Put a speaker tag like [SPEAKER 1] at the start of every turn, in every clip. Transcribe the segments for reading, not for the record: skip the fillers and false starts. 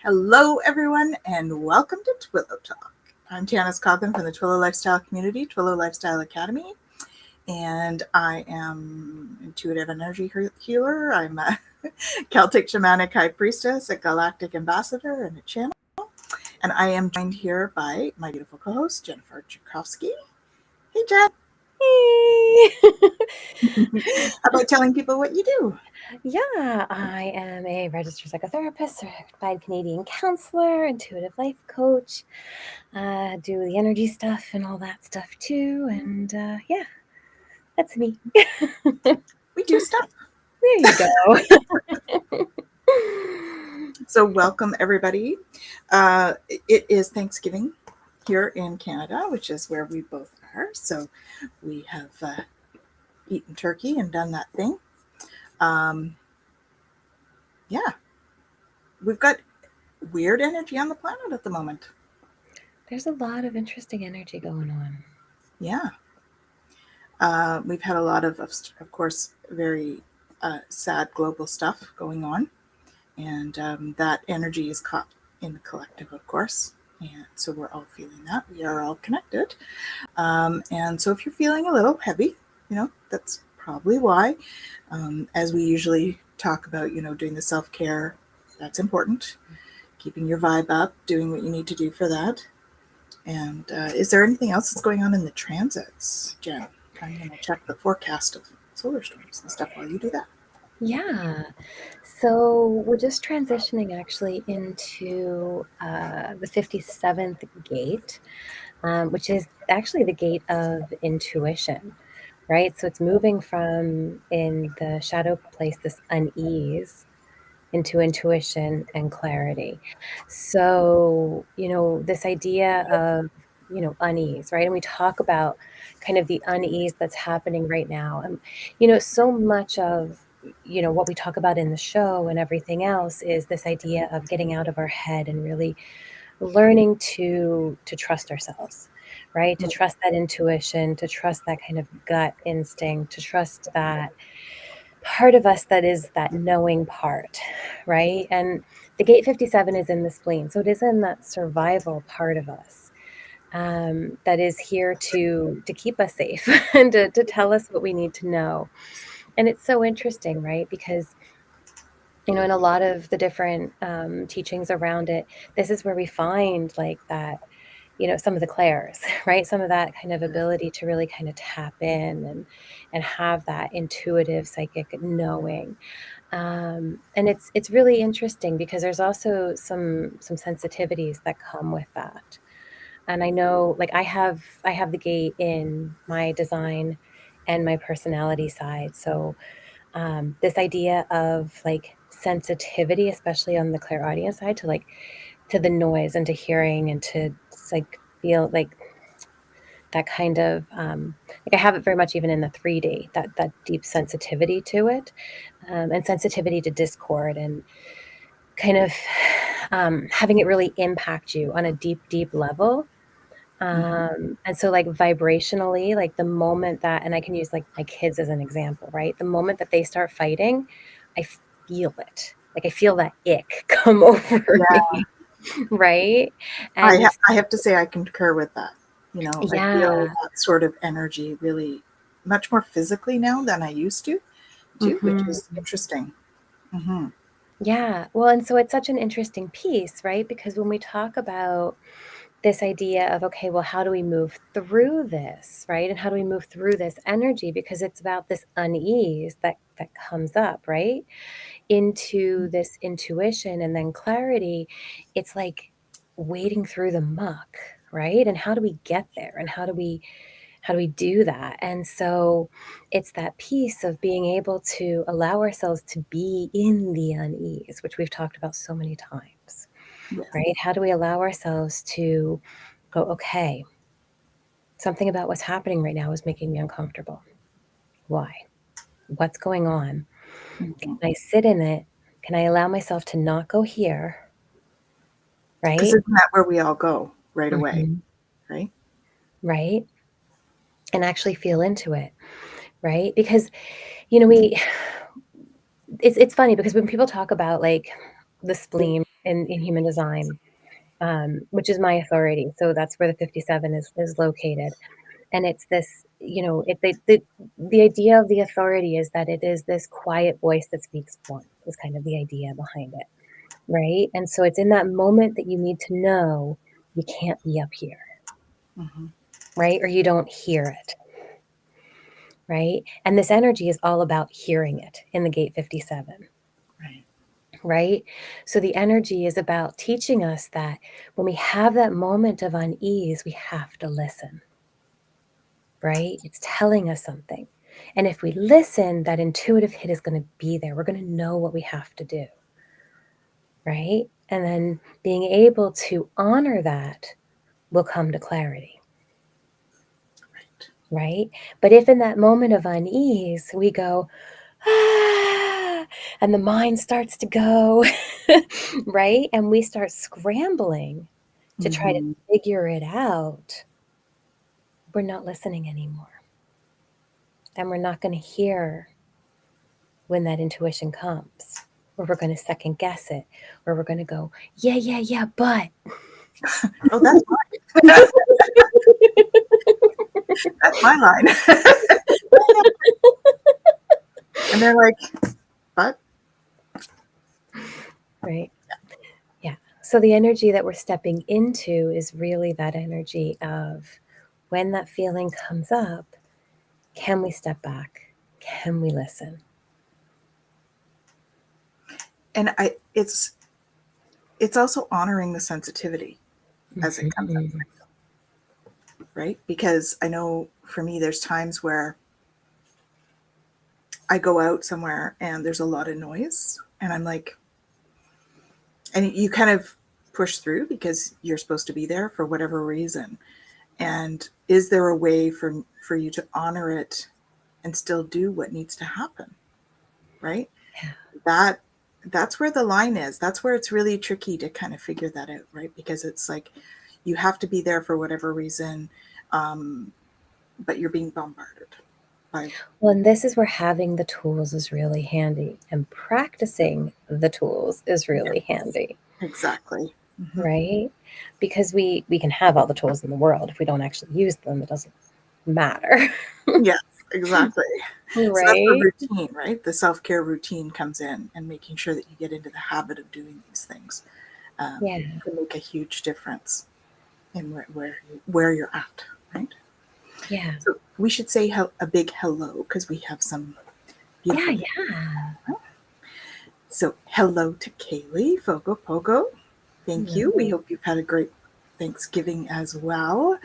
[SPEAKER 1] Hello, everyone, and welcome to Twillow Talk. I'm Janice Coghlan from the Twillow Lifestyle Community, Twillow Lifestyle Academy, and I am intuitive energy healer. I'm a Celtic shamanic high priestess, a galactic ambassador, and a channel. And I am joined here by my beautiful co-host, Jennifer Tchaikovsky. Hey, Jen.
[SPEAKER 2] Hey!
[SPEAKER 1] How about telling people what you do?
[SPEAKER 2] Yeah, I am a registered psychotherapist, certified Canadian counselor, intuitive life coach, do the energy stuff and all that stuff too. And yeah, that's me.
[SPEAKER 1] We do stuff.
[SPEAKER 2] There you go.
[SPEAKER 1] So welcome, everybody. It is Thanksgiving here in Canada, which is where we both are. So we have eaten turkey and done that thing. Yeah, we've got weird energy on the planet at the moment.
[SPEAKER 2] There's a lot of interesting energy going on.
[SPEAKER 1] Yeah. We've had a lot of course, very sad global stuff going on. And that energy is caught in the collective, of course. And so we're all feeling that. We are all connected. And so if you're feeling a little heavy, that's probably why. As we usually talk about, doing the self-care, that's important. Keeping your vibe up, doing what you need to do for that. And is there anything else that's going on in the transits, Jen? I'm going to check the forecast of solar storms and stuff while you do that.
[SPEAKER 2] Yeah. So we're just transitioning actually into the 57th gate, which is actually the gate of intuition, right? So it's moving from in the shadow place, this unease, into intuition and clarity. So, this idea of, unease, right? And we talk about kind of the unease that's happening right now. And, so much of, what we talk about in the show and everything else is this idea of getting out of our head and really learning to trust ourselves, right? To trust that intuition, to trust that kind of gut instinct, to trust that part of us that is that knowing part, right? And the gate 57 is in the spleen. So it is in that survival part of us that is here to keep us safe and to tell us what we need to know. And it's so interesting, right? Because in a lot of the different teachings around it, this is where we find like that, some of the clairs, right? Some of that kind of ability to really kind of tap in and have that intuitive psychic knowing. And it's really interesting because there's also some sensitivities that come with that. And I know, like I have the gate in my design and my personality side. So this idea of like sensitivity, especially on the clairaudient side, to the noise and to hearing and to like feel like that kind of like I have it very much even in the 3D, that deep sensitivity to it, and sensitivity to discord and kind of having it really impact you on a deep level. And so like vibrationally, like the moment that, and I can use like my kids as an example, right? The moment that they start fighting, I feel it. Like I feel that ick come over
[SPEAKER 1] Yeah.
[SPEAKER 2] me, right? And
[SPEAKER 1] I have to say I concur with that. I feel
[SPEAKER 2] yeah.
[SPEAKER 1] that sort of energy really much more physically now than I used to, too, which is interesting. Mm-hmm.
[SPEAKER 2] Yeah. Well, and so it's such an interesting piece, right? Because when we talk about this idea of, okay, well, how do we move through this, right? And how do we move through this energy? Because it's about this unease that comes up, right? Into this intuition and then clarity. It's like wading through the muck, right? And how do we get there? And how do we do that? And so it's that piece of being able to allow ourselves to be in the unease, which we've talked about so many times,
[SPEAKER 1] Yes.
[SPEAKER 2] right? How do we allow ourselves to go, okay, something about what's happening right now is making me uncomfortable. Why? What's going on?
[SPEAKER 1] Mm-hmm.
[SPEAKER 2] Can I sit in it? Can I allow myself to not go here?
[SPEAKER 1] Because
[SPEAKER 2] Right?
[SPEAKER 1] isn't that where we all go right away,
[SPEAKER 2] Mhm.
[SPEAKER 1] right?
[SPEAKER 2] Right? And actually feel into it, right? Because, we it's funny because when people talk about like the spleen in human design, which is my authority. So that's where the 57 is located. And it's this, the idea of the authority is that it is this quiet voice that speaks for you, is kind of the idea behind it, right? And so it's in that moment that you need to know you can't be up here,
[SPEAKER 1] Mm-hmm.
[SPEAKER 2] right? Or you don't hear it, right? And this energy is all about hearing it in the gate 57.
[SPEAKER 1] Right.
[SPEAKER 2] Right? So the energy is about teaching us that when we have that moment of unease, we have to listen, right? It's telling us something. And if we listen, that intuitive hit is going to be there. We're going to know what we have to do, right? And then being able to honor that will come to clarity,
[SPEAKER 1] Right.
[SPEAKER 2] right? But if in that moment of unease, we go, ah, and the mind starts to go, right? And we start scrambling to try to
[SPEAKER 1] Mm-hmm.
[SPEAKER 2] figure it out, we're not listening anymore. And we're not going to hear when that intuition comes, or we're going to second guess it, or we're going to go, yeah, yeah, yeah, but.
[SPEAKER 1] Oh, that's that's my line. And they're like, but
[SPEAKER 2] Right. Yeah. So the energy that we're stepping into is really that energy of when that feeling comes up, can we step back? Can we listen?
[SPEAKER 1] and it's also honoring the sensitivity as it comes up,
[SPEAKER 2] Mhm.
[SPEAKER 1] right? Because I know for me, there's times where I go out somewhere and there's a lot of noise, and I'm like, and you kind of push through because you're supposed to be there for whatever reason. And is there a way for you to honor it and still do what needs to happen, right?
[SPEAKER 2] Yeah.
[SPEAKER 1] That that's where the line is. That's where it's really tricky to kind of figure that out, right? Because it's like you have to be there for whatever reason, um, but you're being bombarded by.
[SPEAKER 2] Well, and this is where having the tools is really handy, and practicing the tools is really
[SPEAKER 1] Yes,
[SPEAKER 2] handy,
[SPEAKER 1] exactly. Hmm.
[SPEAKER 2] right? Because we can have all the tools in the world. If we don't actually use them, it doesn't matter.
[SPEAKER 1] Yes, exactly. So that's where
[SPEAKER 2] Right?
[SPEAKER 1] routine, right? The self care routine comes in, and making sure that you get into the habit of doing these things
[SPEAKER 2] Yeah.
[SPEAKER 1] can make a huge difference in where you're at, right?
[SPEAKER 2] Yeah.
[SPEAKER 1] So we should say a big hello because we have some
[SPEAKER 2] Yeah,
[SPEAKER 1] beautiful.
[SPEAKER 2] yeah.
[SPEAKER 1] So hello to Kaylee Fogo Pogo. Thank you. We
[SPEAKER 2] Hello.
[SPEAKER 1] hope you've had a great Thanksgiving as well.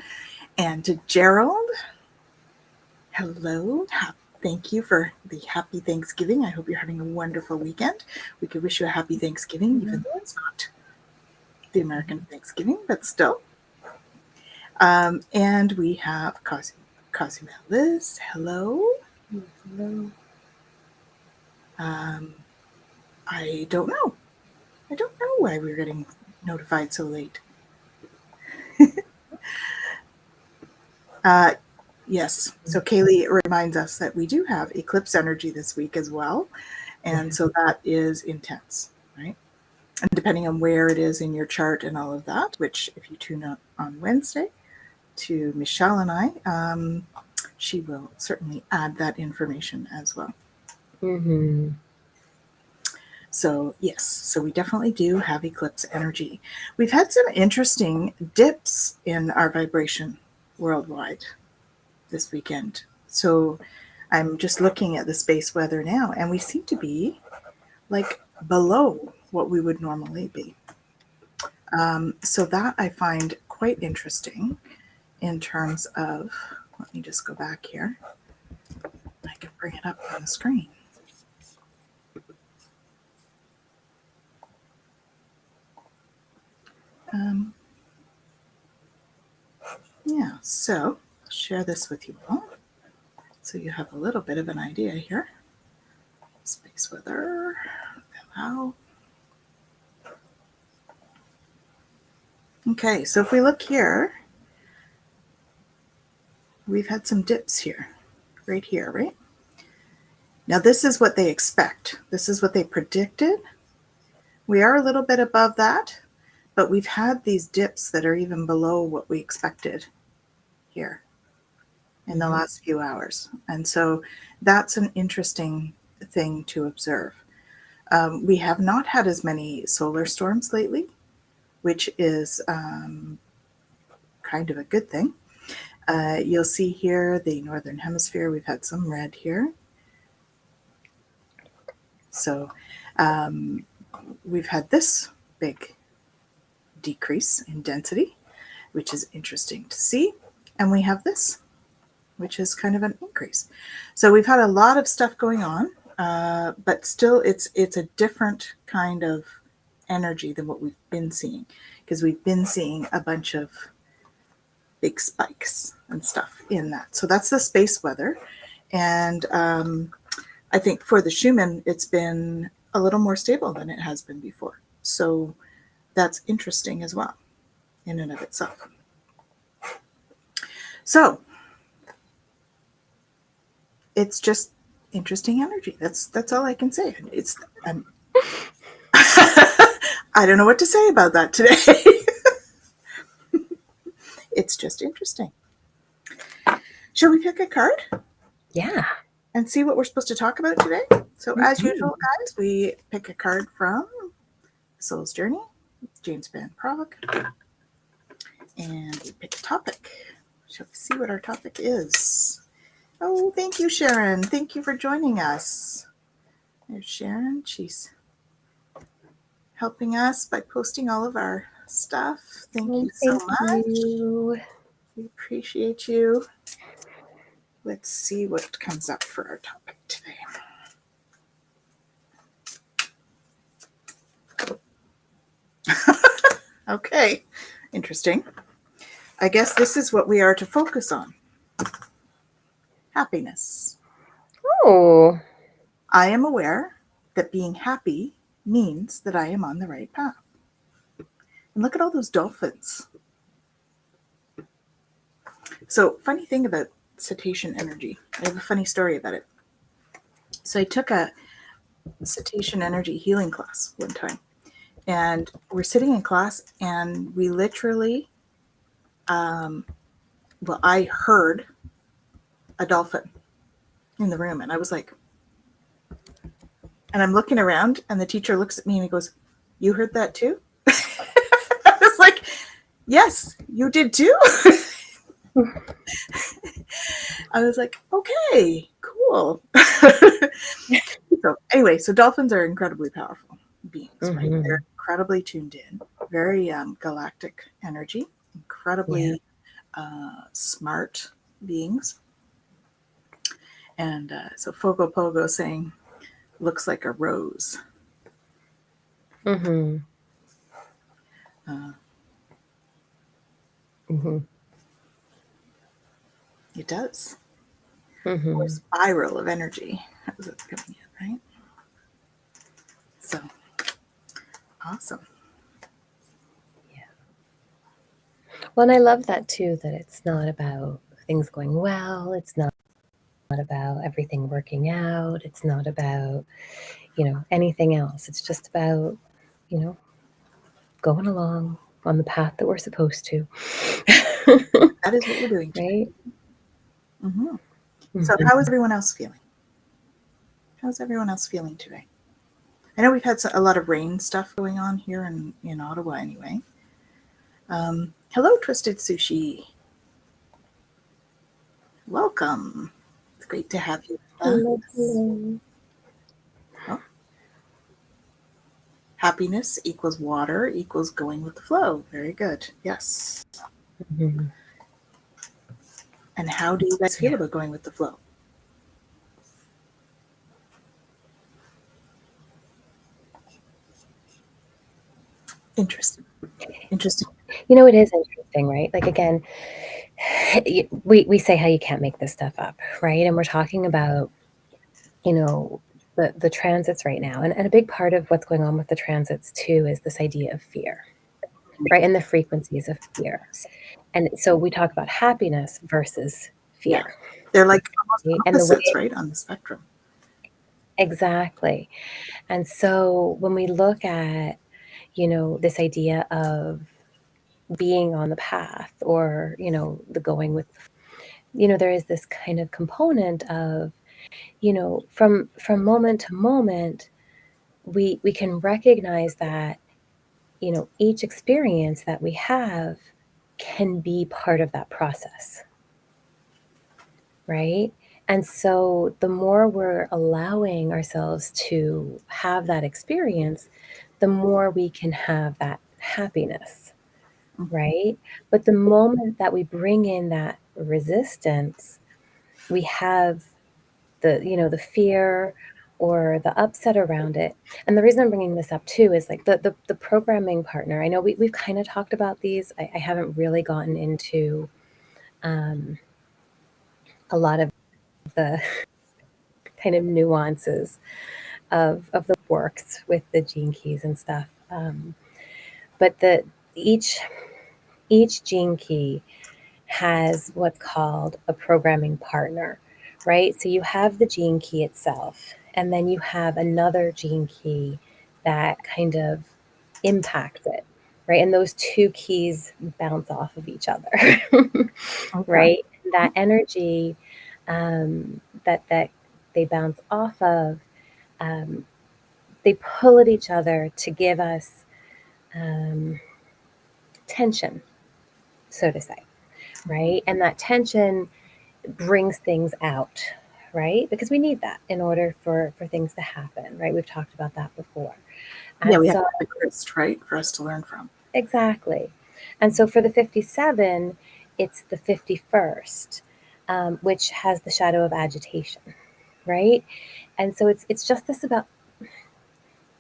[SPEAKER 1] And to Gerald, hello. Thank you for the happy Thanksgiving. I hope you're having a wonderful weekend. We could wish you a happy Thanksgiving, even though it's not the American Thanksgiving, but still. And we have Cosmelis. Hello.
[SPEAKER 2] Hello.
[SPEAKER 1] Um, I don't know. I don't know why we're getting notified so late. Uh, yes. So Kaylee reminds us that we do have eclipse energy this week as well. And
[SPEAKER 2] Yeah.
[SPEAKER 1] so that is intense, right? And depending on where it is in your chart and all of that, which if you tune up on Wednesday to Michelle and I, she will certainly add that information as well.
[SPEAKER 2] Mm-hmm.
[SPEAKER 1] So, yes, so we definitely do have eclipse energy. We've had some interesting dips in our vibration worldwide this weekend. So, I'm just looking at the space weather now, and we seem to be like below what we would normally be. So, that I find quite interesting in terms of, let me just go back here. I can bring it up on the screen. Um, yeah, so I'll share this with you all so you have a little bit of an idea here. Space weather, allow. Okay, so if we look here, we've had some dips here, right here, right? Now, this is what they expect. This is what they predicted, We are a little bit above that, but we've had these dips that are even below what we expected here in the last few hours. And so that's an interesting thing to observe. We have not had as many solar storms lately, which is kind of a good thing. You'll see here the northern hemisphere, we've had some red here. So we've had this big decrease in density, which is interesting to see. And we have this, which is kind of an increase. So we've had a lot of stuff going on, but still it's a different kind of energy than what we've been seeing, because we've been seeing a bunch of big spikes and stuff in that. So that's the space weather. And I think for the Schumann, it's been a little more stable than it has been before. So that's interesting as well in and of itself. So it's just interesting energy. That's all I can say. It's I don't know what to say about that today. It's just interesting. Shall we pick a card?
[SPEAKER 2] Yeah.
[SPEAKER 1] And see what we're supposed to talk about today? So as usual, guys, we pick a card from Soul's Journey, James Van Prague, and we pick a topic. Shall we see what our topic is? Oh, thank you, Sharon. Thank you for joining us. There's Sharon. She's helping us by posting all of our stuff. Thank you so much.
[SPEAKER 2] You.
[SPEAKER 1] We appreciate you. Let's see what comes up for our topic today. Okay, interesting. I guess this is what we are to focus on. Happiness.
[SPEAKER 2] Oh.
[SPEAKER 1] I am aware that being happy means that I am on the right path. And look at all those dolphins. So, funny thing about cetacean energy, I have a funny story about it. So, I took a cetacean energy healing class one time, and we're sitting in class, and we literally, I heard a dolphin in the room, and I was like, and I'm looking around, and the teacher looks at me and he goes, "You heard that too?" I was like, "Yes, you did too." I was like, "Okay, cool." So anyway, so dolphins are incredibly powerful beings, right? They're incredibly tuned in, very galactic energy, incredibly smart beings. And so Fogo Pogo saying, "Looks like a rose."
[SPEAKER 2] Mm-hmm.
[SPEAKER 1] It does.
[SPEAKER 2] Mm-hmm.
[SPEAKER 1] Or spiral of energy. That was what's coming in, right? So awesome.
[SPEAKER 2] Yeah. Well, and I love that too, that it's not about things going well. It's not about everything working out. It's not about, anything else. It's just about, going along on the path that we're supposed to.
[SPEAKER 1] That is what we're doing today.
[SPEAKER 2] Right?
[SPEAKER 1] Mm-hmm. So how is everyone else feeling? How's everyone else feeling today? I know we've had a lot of rain stuff going on here in Ottawa anyway. Hello, Twisted Sushi. Welcome. It's great to have you with us.
[SPEAKER 2] Hello.
[SPEAKER 1] Oh. Happiness equals water equals going with the flow. Very good. Yes.
[SPEAKER 2] Mm-hmm.
[SPEAKER 1] And how do you guys feel about going with the flow? Interesting. Interesting.
[SPEAKER 2] It is interesting, right? Like, again, we say how you can't make this stuff up, right? And we're talking about, the transits right now. And a big part of what's going on with the transits too is this idea of fear, right? And the frequencies of fear. And so we talk about happiness versus fear.
[SPEAKER 1] Yeah. They're like
[SPEAKER 2] right?
[SPEAKER 1] opposites, right, on the spectrum.
[SPEAKER 2] Exactly. And so when we look at, this idea of being on the path, or, the going with the flow, there is this kind of component of, from moment to moment, we can recognize that, each experience that we have can be part of that process, right? And so the more we're allowing ourselves to have that experience, the more we can have that happiness,
[SPEAKER 1] Mhm.
[SPEAKER 2] right? But the moment that we bring in that resistance, we have the fear or the upset around it. And the reason I'm bringing this up too is like the programming partner. I know we've kind of talked about these. I haven't really gotten into um, a lot of the kind of nuances of the works with the gene keys and stuff. But each each gene key has what's called a programming partner, right? So you have the gene key itself, and then you have another gene key that kind of impacts it, right? And those two keys bounce off of each other,
[SPEAKER 1] Okay.
[SPEAKER 2] right? That energy um, that they bounce off of, um, they pull at each other to give us um, tension, so to say,
[SPEAKER 1] Mhm.
[SPEAKER 2] right? And that tension brings things out, right? Because we need that in order for things to happen, right? We've talked about that before.
[SPEAKER 1] Yeah,
[SPEAKER 2] And
[SPEAKER 1] we have
[SPEAKER 2] so
[SPEAKER 1] the grist, right, for us to learn from.
[SPEAKER 2] exactly. And so for the 57, it's the 51st, which has the shadow of agitation, right? And so it's just this about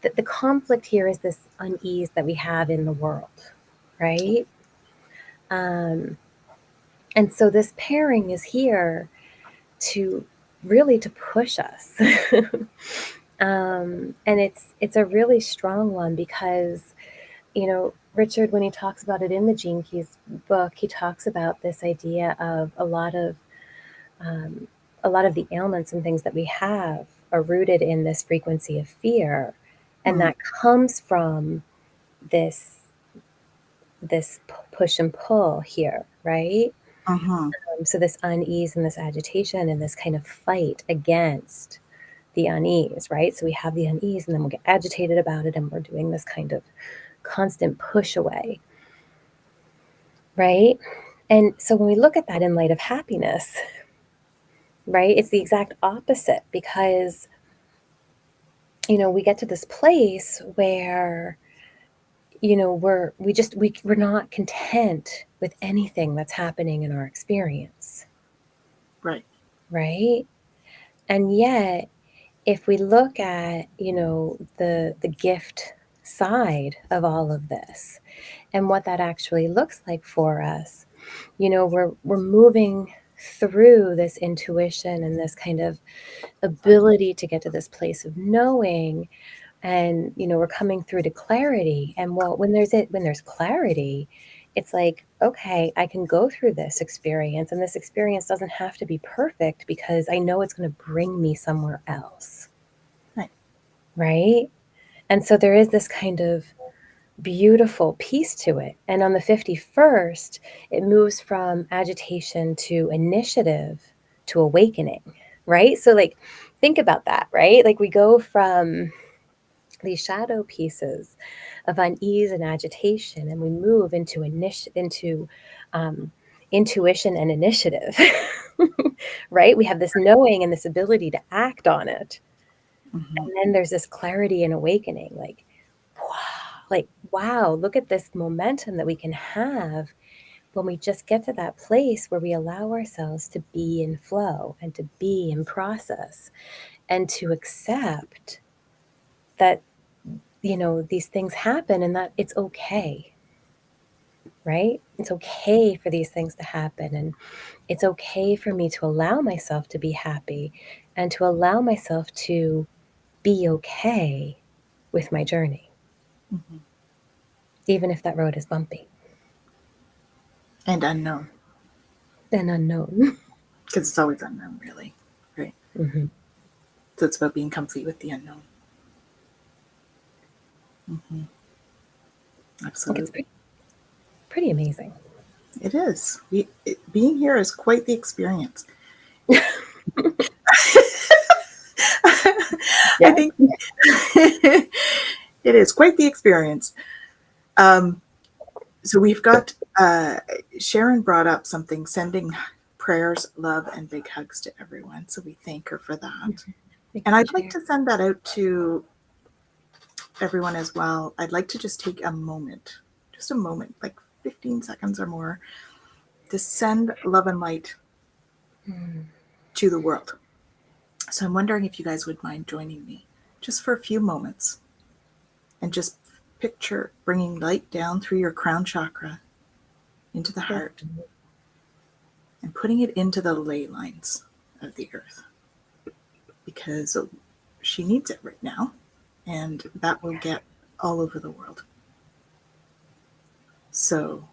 [SPEAKER 2] the conflict here is this unease that we have in the world, right? Um, and so this pairing is here to really to push us. And it's a really strong one because, Richard, when he talks about it in the Gene Keys book, he talks about this idea of um, a lot of the ailments and things that we have are rooted in this frequency of fear, and
[SPEAKER 1] Mm.
[SPEAKER 2] that comes from this push and pull here, right?
[SPEAKER 1] Mhm.
[SPEAKER 2] So this unease and this agitation and this kind of fight against the unease, right? So we have the unease and then we'll get agitated about it and we're doing this kind of constant push away, right? And so when we look at that in light of happiness, right, it's the exact opposite because, we get to this place where, we're not content with anything that's happening in our experience,
[SPEAKER 1] Right.
[SPEAKER 2] right? And yet, if we look at, the gift side of all of this and what that actually looks like for us, we're moving through this intuition and this kind of ability to get to this place of knowing, and we're coming through to clarity. And well, when there's clarity, it's like, okay, I can go through this experience, and this experience doesn't have to be perfect because I know it's going to bring me somewhere else,
[SPEAKER 1] Right.
[SPEAKER 2] right? And so there is this kind of beautiful piece to it. And on the 51st, it moves from agitation to initiative to awakening, right? So, like, think about that, right? Like, we go from these shadow pieces of unease and agitation, and we move into um, intuition and initiative, right? We have this knowing and this ability to act on it.
[SPEAKER 1] Mhm.
[SPEAKER 2] And then there's this clarity and awakening, wow, look at this momentum that we can have when we just get to that place where we allow ourselves to be in flow and to be in process and to accept that, these things happen and that it's okay, right? It's okay for these things to happen. And it's okay for me to allow myself to be happy and to allow myself to be okay with my journey,
[SPEAKER 1] Mhm.
[SPEAKER 2] even if that road is bumpy
[SPEAKER 1] And unknown,
[SPEAKER 2] and unknown.
[SPEAKER 1] because it's always unknown, really. Right.
[SPEAKER 2] Hmm.
[SPEAKER 1] So it's about being comfy with the unknown. Mm-hmm.
[SPEAKER 2] I think it's
[SPEAKER 1] Absolutely.
[SPEAKER 2] pretty amazing.
[SPEAKER 1] It is. Being here is quite the experience. I
[SPEAKER 2] Yeah.
[SPEAKER 1] think it is quite the experience. Um, so we've got Sharon brought up something, sending prayers, love, and big hugs to everyone. So we thank her for that.
[SPEAKER 2] Thank
[SPEAKER 1] And
[SPEAKER 2] you,
[SPEAKER 1] I'd like
[SPEAKER 2] Chair.
[SPEAKER 1] to send that out to everyone as well. I'd like to just take a moment, just a moment, like 15 seconds or more, to send love and light to the world. So I'm wondering if you guys would mind joining me just for a few moments and just picture bringing light down through your crown chakra into the heart and putting it into the ley lines of the earth because she needs it right now, and that will get all over the world. So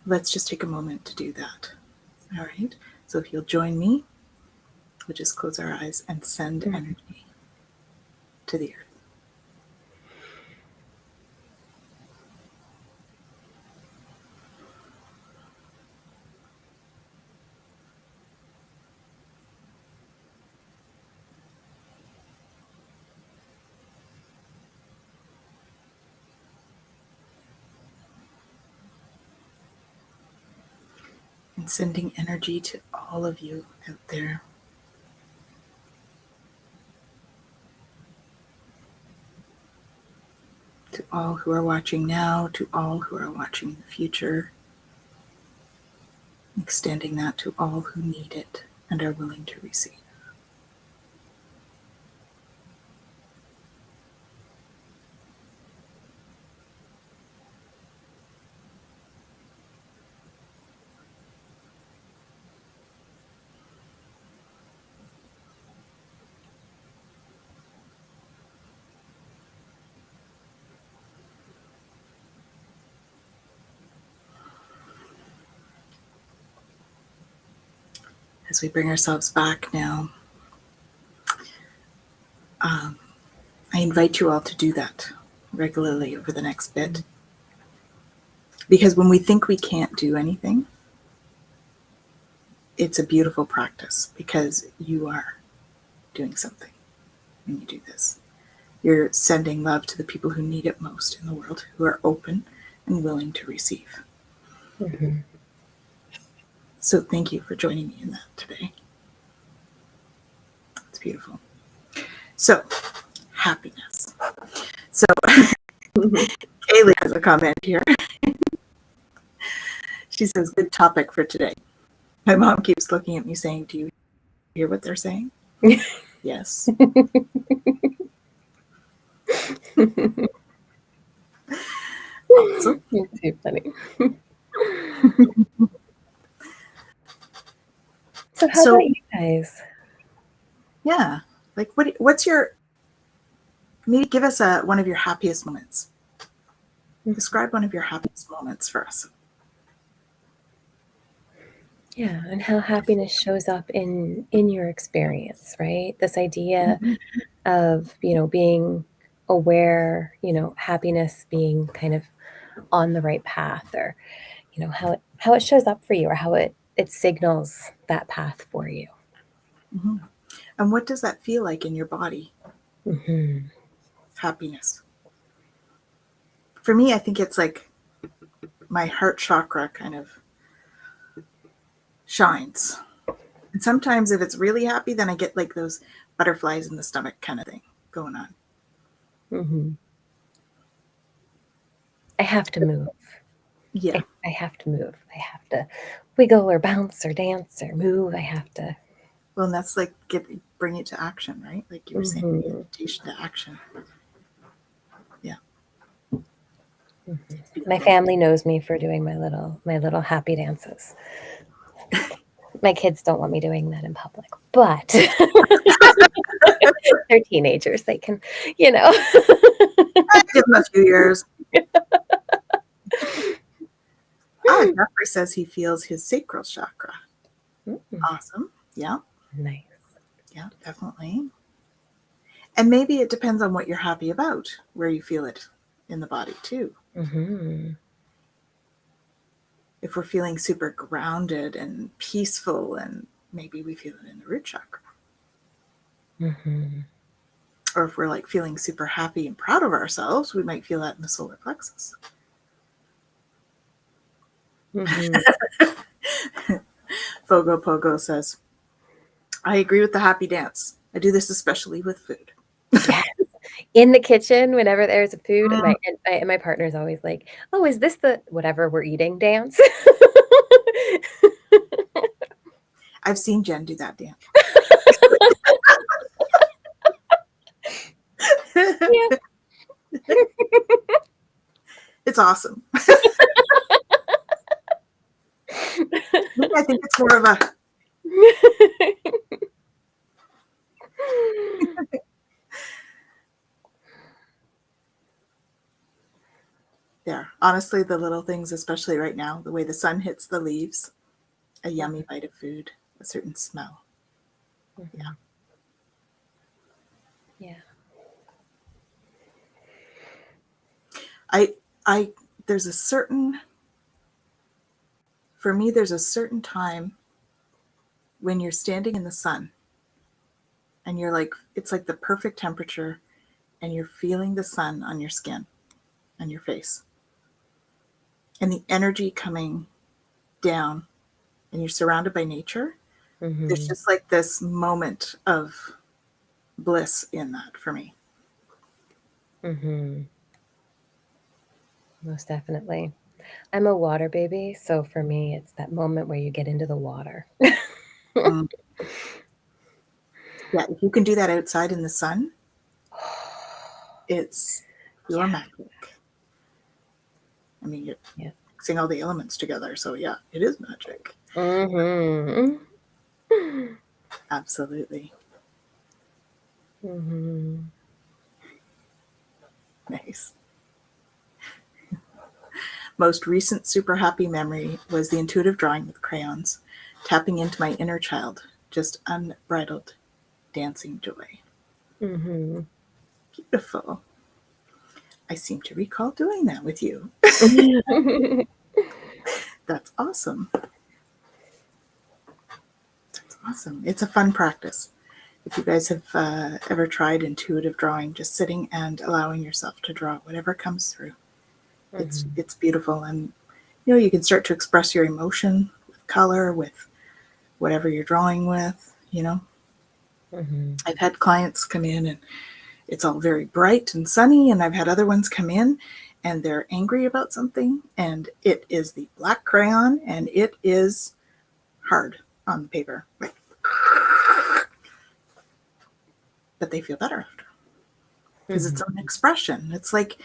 [SPEAKER 1] let's just take a moment to do that. All right. So if you'll join me, we'll just close our eyes and send energy to the earth. And sending energy to all of you out there. To all who are watching now, to all who are watching in the future, extending that to all who need it and are willing to receive. As we bring ourselves back now, I invite you all to do that regularly over the next bit. Because when we think we can't do anything, it's a beautiful practice because you are doing something when you do this. You're sending love to the people who need it most in the world, who are open and willing to receive.
[SPEAKER 2] Mm-hmm.
[SPEAKER 1] So thank you for joining me in that today. It's beautiful. So, happiness. So, Kaylee has a comment here. She says, good topic for today. My mom keeps looking at me saying, do you hear what they're saying? Yes. Awesome.
[SPEAKER 2] You're too funny. So how about
[SPEAKER 1] So,
[SPEAKER 2] you guys?
[SPEAKER 1] yeah, like what's your, maybe give us one of your happiest moments. Describe one of your happiest moments for us.
[SPEAKER 2] Yeah, and how happiness shows up in your experience, right? This idea of, being aware, happiness being kind of on the right path, or, how it shows up for you, or how it signals that path for you.
[SPEAKER 1] Mm-hmm. And what does that feel like in your body?
[SPEAKER 2] Mm-hmm.
[SPEAKER 1] Happiness. For me, I think it's like my heart chakra kind of shines. And sometimes if it's really happy, then I get like those butterflies in the stomach kind of thing going on.
[SPEAKER 2] Mm-hmm. I have to move.
[SPEAKER 1] Yeah.
[SPEAKER 2] I have to move. I have to wiggle or bounce or dance or move. I have to.
[SPEAKER 1] Well, and that's like bring it to action, right? Like you were saying, the
[SPEAKER 2] Mm-hmm.
[SPEAKER 1] invitation to action. Yeah.
[SPEAKER 2] Mm-hmm. My family knows me for doing my little happy dances. My kids don't want me doing that in public, but they're teenagers. They can, you know.
[SPEAKER 1] Give them a few years. Jeffrey says he feels his sacral chakra.
[SPEAKER 2] Mm,
[SPEAKER 1] Awesome. Yeah.
[SPEAKER 2] nice.
[SPEAKER 1] Yeah, definitely. And maybe it depends on what you're happy about, where you feel it in the body too.
[SPEAKER 2] Mm-hmm.
[SPEAKER 1] If we're feeling super grounded and peaceful, and maybe we feel it in the root chakra.
[SPEAKER 2] Mm-hmm.
[SPEAKER 1] Or if we're like feeling super happy and proud of ourselves, we might feel that in the solar plexus.
[SPEAKER 2] Mm-hmm.
[SPEAKER 1] Fogo Pogo says, I agree with the happy dance. I do this especially with food.
[SPEAKER 2] Yes. In the kitchen, whenever there's a food,
[SPEAKER 1] Mm.
[SPEAKER 2] and my partner's always like, "Oh, is this the whatever we're eating dance?"
[SPEAKER 1] I've seen Jen do that dance.
[SPEAKER 2] Yeah.
[SPEAKER 1] It's awesome. I think it's more of a there. Honestly, the little things, especially right now, the way the sun hits the leaves, a yummy bite of food, a certain smell. Yeah.
[SPEAKER 2] Mhm. Yeah.
[SPEAKER 1] I there's a certain for me there's a certain time when you're standing in the sun and you're like it's like the perfect temperature and you're feeling the sun on your skin and your face and the energy coming down and you're surrounded by nature. There's
[SPEAKER 2] Mhm.
[SPEAKER 1] just like this moment of bliss in that for me.
[SPEAKER 2] Mhm. Most definitely. I'm a water baby, so for me, it's that moment where you get into the water.
[SPEAKER 1] Mm. Yeah, if you can do that outside in the sun, it's pure
[SPEAKER 2] Yeah.
[SPEAKER 1] magic. I mean, you're
[SPEAKER 2] Yeah.
[SPEAKER 1] mixing all the elements together, so yeah, it is magic.
[SPEAKER 2] Mhm.
[SPEAKER 1] Absolutely.
[SPEAKER 2] Mhm.
[SPEAKER 1] Nice. Most recent super happy memory was the intuitive drawing with crayons, tapping into my inner child, just unbridled dancing joy.
[SPEAKER 2] Mhm.
[SPEAKER 1] Beautiful. I seem to recall doing that with you. That's awesome. That's awesome. It's a fun practice. If you guys have ever tried intuitive drawing, just sitting and allowing yourself to draw whatever comes through,
[SPEAKER 2] Mhm.
[SPEAKER 1] it's beautiful, and you can start to express your emotion with color, with whatever you're drawing with.
[SPEAKER 2] Mhm.
[SPEAKER 1] I've had clients come in and it's all very bright and sunny, and I've had other ones come in and they're angry about something, and it is the black crayon and it is hard on the paper, but they feel better after because it's
[SPEAKER 2] Mhm.
[SPEAKER 1] an expression. It's like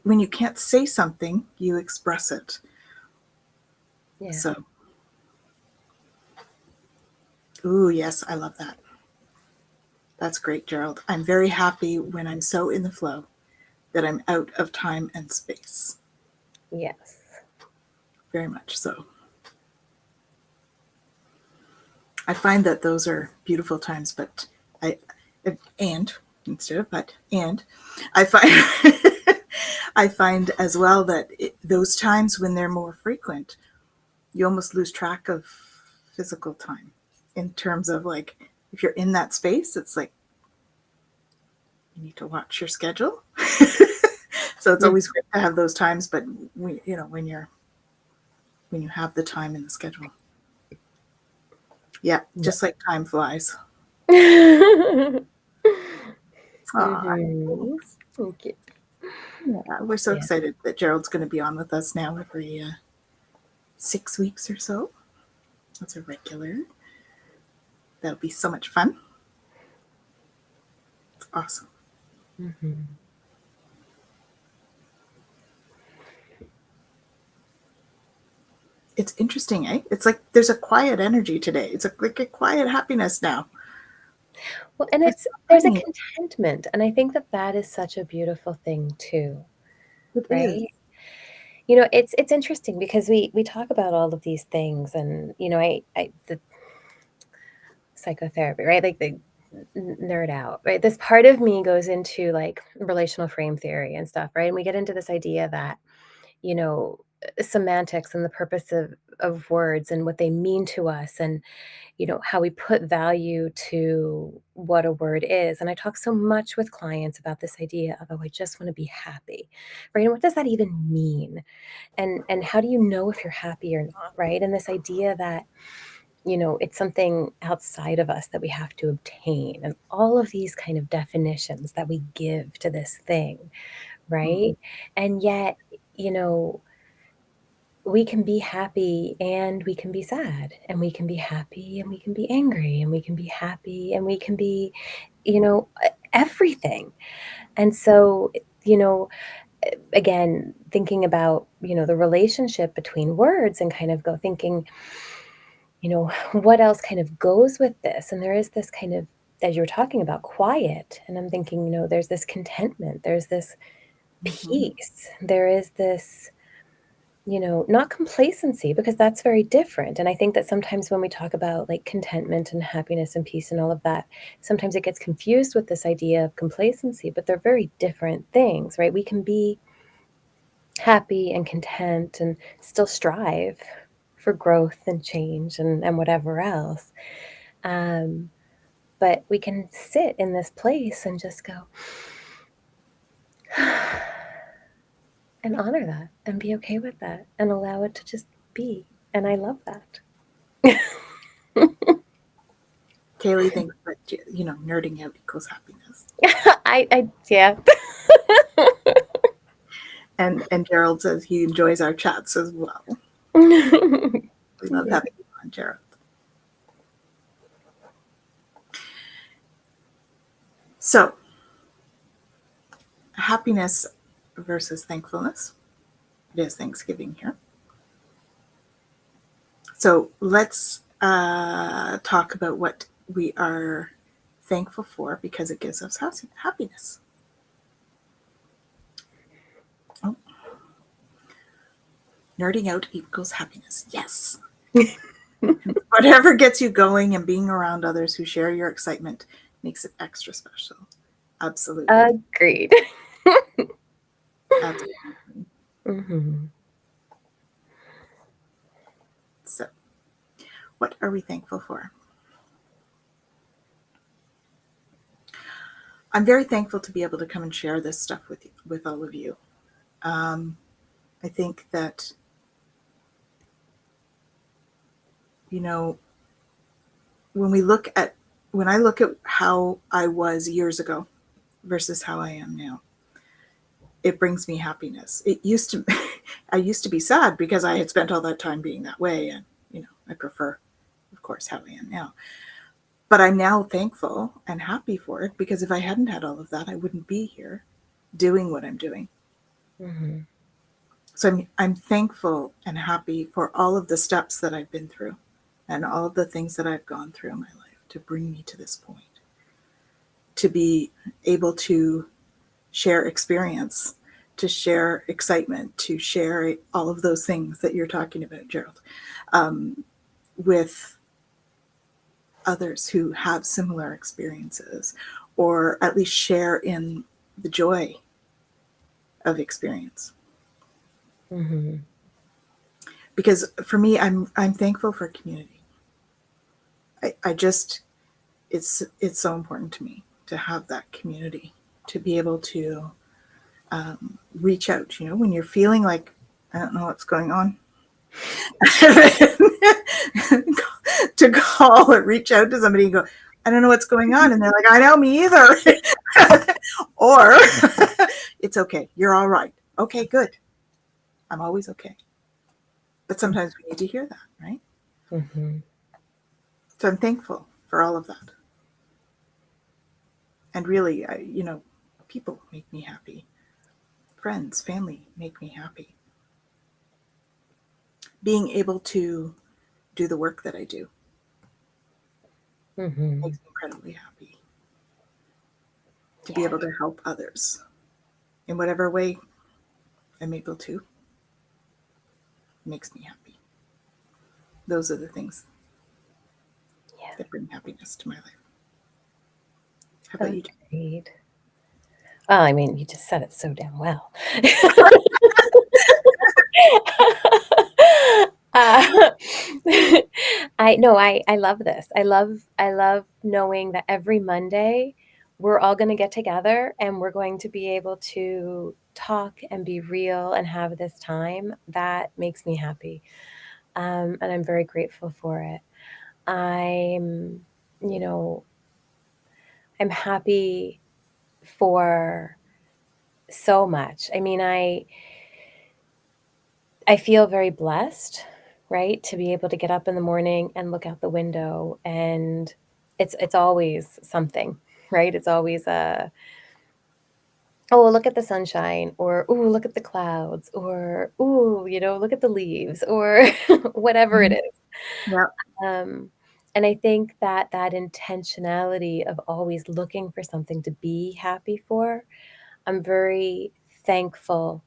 [SPEAKER 1] when you can't say something, you express it.
[SPEAKER 2] Yeah.
[SPEAKER 1] So, ooh, yes, I love that. That's great, Gerald. I'm very happy when I'm so in the flow that I'm out of time and space.
[SPEAKER 2] Yes.
[SPEAKER 1] Very much so. I find that those are beautiful times, but I and instead of but and I find I find as well that those times when they're more frequent, you almost lose track of physical time in terms of like if you're in that space, it's like you need to watch your schedule. So it's
[SPEAKER 2] Mm.
[SPEAKER 1] always great to have those times, but when you have the time in the schedule, yeah,
[SPEAKER 2] Yeah.
[SPEAKER 1] just like time flies. Aw,
[SPEAKER 2] Mhm.
[SPEAKER 1] thanks.
[SPEAKER 2] Okay.
[SPEAKER 1] Yeah, we're so
[SPEAKER 2] Yeah.
[SPEAKER 1] excited that Gerald's going to be on with us now every 6 weeks or so. That's a regular. That'll be so much fun. It's awesome.
[SPEAKER 2] Mhm.
[SPEAKER 1] It's interesting, eh? It's like there's a quiet energy today. It's like a quiet happiness now.
[SPEAKER 2] Well, and
[SPEAKER 1] It's
[SPEAKER 2] there's a
[SPEAKER 1] funny.
[SPEAKER 2] contentment, and I think that that is such a beautiful thing too,
[SPEAKER 1] It is.
[SPEAKER 2] right? It's interesting because we talk about all of these things, and I the psychotherapy, right? Like nerd out, right? This part of me goes into like relational frame theory and stuff, right? And we get into this idea that, you know, semantics and the purpose of words and what they mean to us, and how we put value to what a word is. And I talk so much with clients about this idea of, oh, I just want to be happy, right? And what does that even mean? And how do you know if you're happy or not, right? And this idea that it's something outside of us that we have to obtain, and all of these kind of definitions that we give to this thing,
[SPEAKER 1] Mhm.
[SPEAKER 2] right? And yet, you know, we can be happy and we can be sad, and we can be happy and we can be angry, and we can be happy and we can be, everything. And so, again, thinking about, the relationship between words, and kind of go thinking, what else kind of goes with this? And there is this kind of, as you were talking about, quiet. And I'm thinking, there's this contentment, there's this
[SPEAKER 1] Mhm.
[SPEAKER 2] peace, there is this, not complacency, because that's very different. And I think that sometimes when we talk about like contentment and happiness and peace and all of that, sometimes it gets confused with this idea of complacency, but they're very different things, right? We can be happy and content and still strive for growth and change and whatever else. Um, but we can sit in this place and just go and honor that and be okay with that and allow it to just be. And I love that.
[SPEAKER 1] Kaylee thinks that nerding out equals happiness,
[SPEAKER 2] Yeah.
[SPEAKER 1] and Gerald says he enjoys our chats as well. We love
[SPEAKER 2] Yeah.
[SPEAKER 1] having you on, Gerald. So, happiness versus thankfulness. It is Thanksgiving here. So, let's talk about what we are thankful for because it gives us happiness. Oh, nerding out equals happiness. Yes. Whatever gets you going and being around others who share your excitement makes it extra special. Absolutely.
[SPEAKER 2] Agreed.
[SPEAKER 1] Absolutely.
[SPEAKER 2] Hmm.
[SPEAKER 1] So, what are we thankful for? I'm very thankful to be able to come and share this stuff with all of you. Um, I think that, you know, when we look at when I look at how I was years ago versus how I am now, it brings me happiness. It used to I used to be sad because I had spent all that time being that way, and I prefer, of course, how I am now. But I'm now thankful and happy for it because if I hadn't had all of that, I wouldn't be here doing what I'm doing.
[SPEAKER 2] Hmm.
[SPEAKER 1] So I'm thankful and happy for all of the steps that I've been through and all of the things that I've gone through in my life to bring me to this point, to be able to share experience, to share excitement, to share all of those things that you're talking about, Gerald, with others who have similar experiences, or at least share in the joy of experience.
[SPEAKER 2] Hmm.
[SPEAKER 1] Because for me, I'm thankful for community. I just it's so important to me to have that community, to be able to reach out. When you're feeling like I don't know what's going on, to call or reach out to somebody and go, I don't know what's going on, and they're like, I know, me either. Or it's okay, you're all right. Okay, good. I'm always okay. But sometimes we need to hear that, right?
[SPEAKER 2] Hmm.
[SPEAKER 1] So I'm thankful for all of that. And really, people make me happy. Friends, family make me happy. Being able to do the work that I do
[SPEAKER 2] Hmm.
[SPEAKER 1] makes me incredibly happy. To be
[SPEAKER 2] Yeah.
[SPEAKER 1] able to help others in whatever way I'm able to makes me happy. Those are the things
[SPEAKER 2] Yeah.
[SPEAKER 1] that bring happiness to my life. How about you?
[SPEAKER 2] Agreed. Well, I mean, you just said it so damn well. uh, I love this. I love knowing that every Monday we're all going to get together and we're going to be able to talk and be real and have this time. That makes me happy. And I'm very grateful for it. I'm, you know, I'm happy for so much. I mean, I feel very blessed, right, to be able to get up in the morning and look out the window, and it's always something, right? It's always a, "Oh, look at the sunshine," or, "Ooh, look at the clouds," or, "Ooh, look at the leaves," or whatever it
[SPEAKER 1] Mhm.
[SPEAKER 2] is.
[SPEAKER 1] Yeah.
[SPEAKER 2] Um, and I think that that intentionality of always looking for something to be happy for, I'm very thankful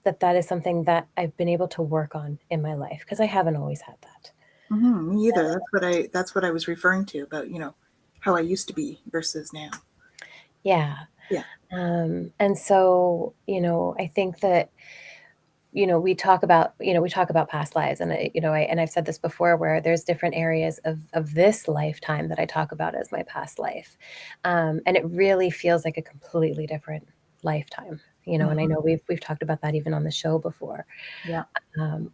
[SPEAKER 2] that that is something that I've been able to work on in my life because I haven't always had that.
[SPEAKER 1] Me either. That's what I was referring to about, how I used to be versus now.
[SPEAKER 2] Yeah.
[SPEAKER 1] Yeah.
[SPEAKER 2] And so, I think that, we talk about past lives, and I've said this before, where there's different areas of this lifetime that I talk about as my past life. And it really feels like a completely different lifetime, and I
[SPEAKER 1] Mhm.
[SPEAKER 2] know we've talked about that even on the show before.
[SPEAKER 1] Yeah.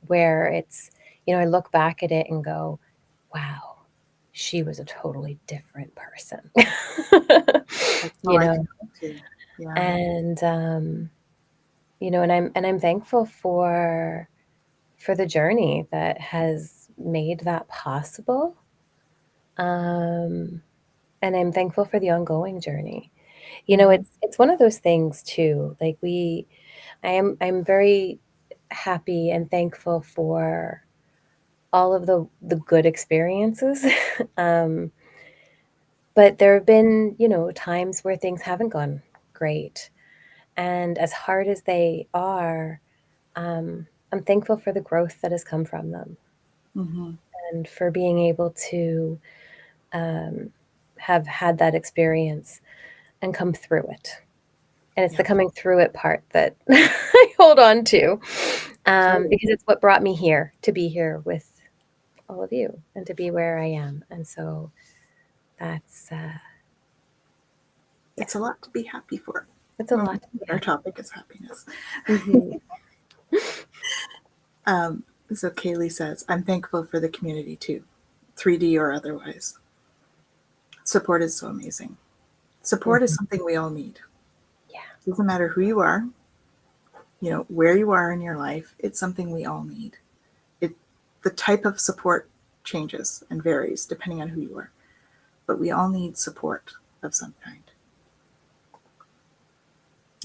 [SPEAKER 2] Where it's, I look back at it and go, wow, she was a totally different person.
[SPEAKER 1] That's how
[SPEAKER 2] you
[SPEAKER 1] I
[SPEAKER 2] know,
[SPEAKER 1] feel too. Yeah.
[SPEAKER 2] and and I'm thankful for the journey that has made that possible. Um, and I'm thankful for the ongoing journey.
[SPEAKER 1] Mhm.
[SPEAKER 2] It's one of those things too. Like I'm very happy and thankful for all of the good experiences. Um, but there have been, times where things haven't gone great. And as hard as they are, I'm thankful for the growth that has come from them
[SPEAKER 1] Mhm.
[SPEAKER 2] and for being able to um, have had that experience and come through it. And it's
[SPEAKER 1] Yeah.
[SPEAKER 2] the coming through it part that I hold on to,
[SPEAKER 1] Absolutely.
[SPEAKER 2] because it's what brought me here to be here with all of you and to be where I am. And so that's, yeah,
[SPEAKER 1] It's a lot to be happy for.
[SPEAKER 2] it's a lot to be
[SPEAKER 1] Our
[SPEAKER 2] happy.
[SPEAKER 1] topic is happiness.
[SPEAKER 2] Mhm.
[SPEAKER 1] Um, so Kaylee says, I'm thankful for the community too, 3D or otherwise. Support is so amazing. Support is
[SPEAKER 2] Mhm.
[SPEAKER 1] something we all need.
[SPEAKER 2] Yeah.
[SPEAKER 1] It doesn't matter who you are, where you are in your life, it's something we all need. It the type of support changes and varies depending on who you are, but we all need support of some kind.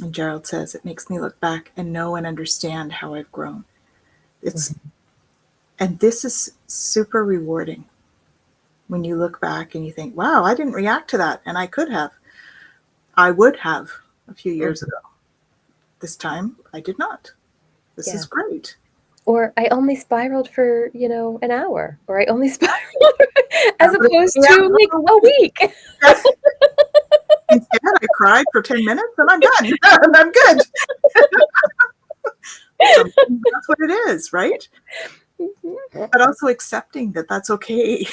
[SPEAKER 1] And Gerald says it makes me look back and know and understand how I've grown. It's
[SPEAKER 2] Mhm.
[SPEAKER 1] and this is super rewarding when you look back and you think, "Wow, I didn't react to that and I could have. I would have a few years
[SPEAKER 2] Mhm.
[SPEAKER 1] ago. This time I did not. This is
[SPEAKER 2] Yeah.
[SPEAKER 1] great."
[SPEAKER 2] Or I only spiraled for, an hour, or I only spiraled as opposed
[SPEAKER 1] Yeah,
[SPEAKER 2] to like a week.
[SPEAKER 1] instead, I cried for 10 minutes and I'm done. And I'm good. Sometimes that's what it is, right?
[SPEAKER 2] Mhm.
[SPEAKER 1] But also accepting that that's okay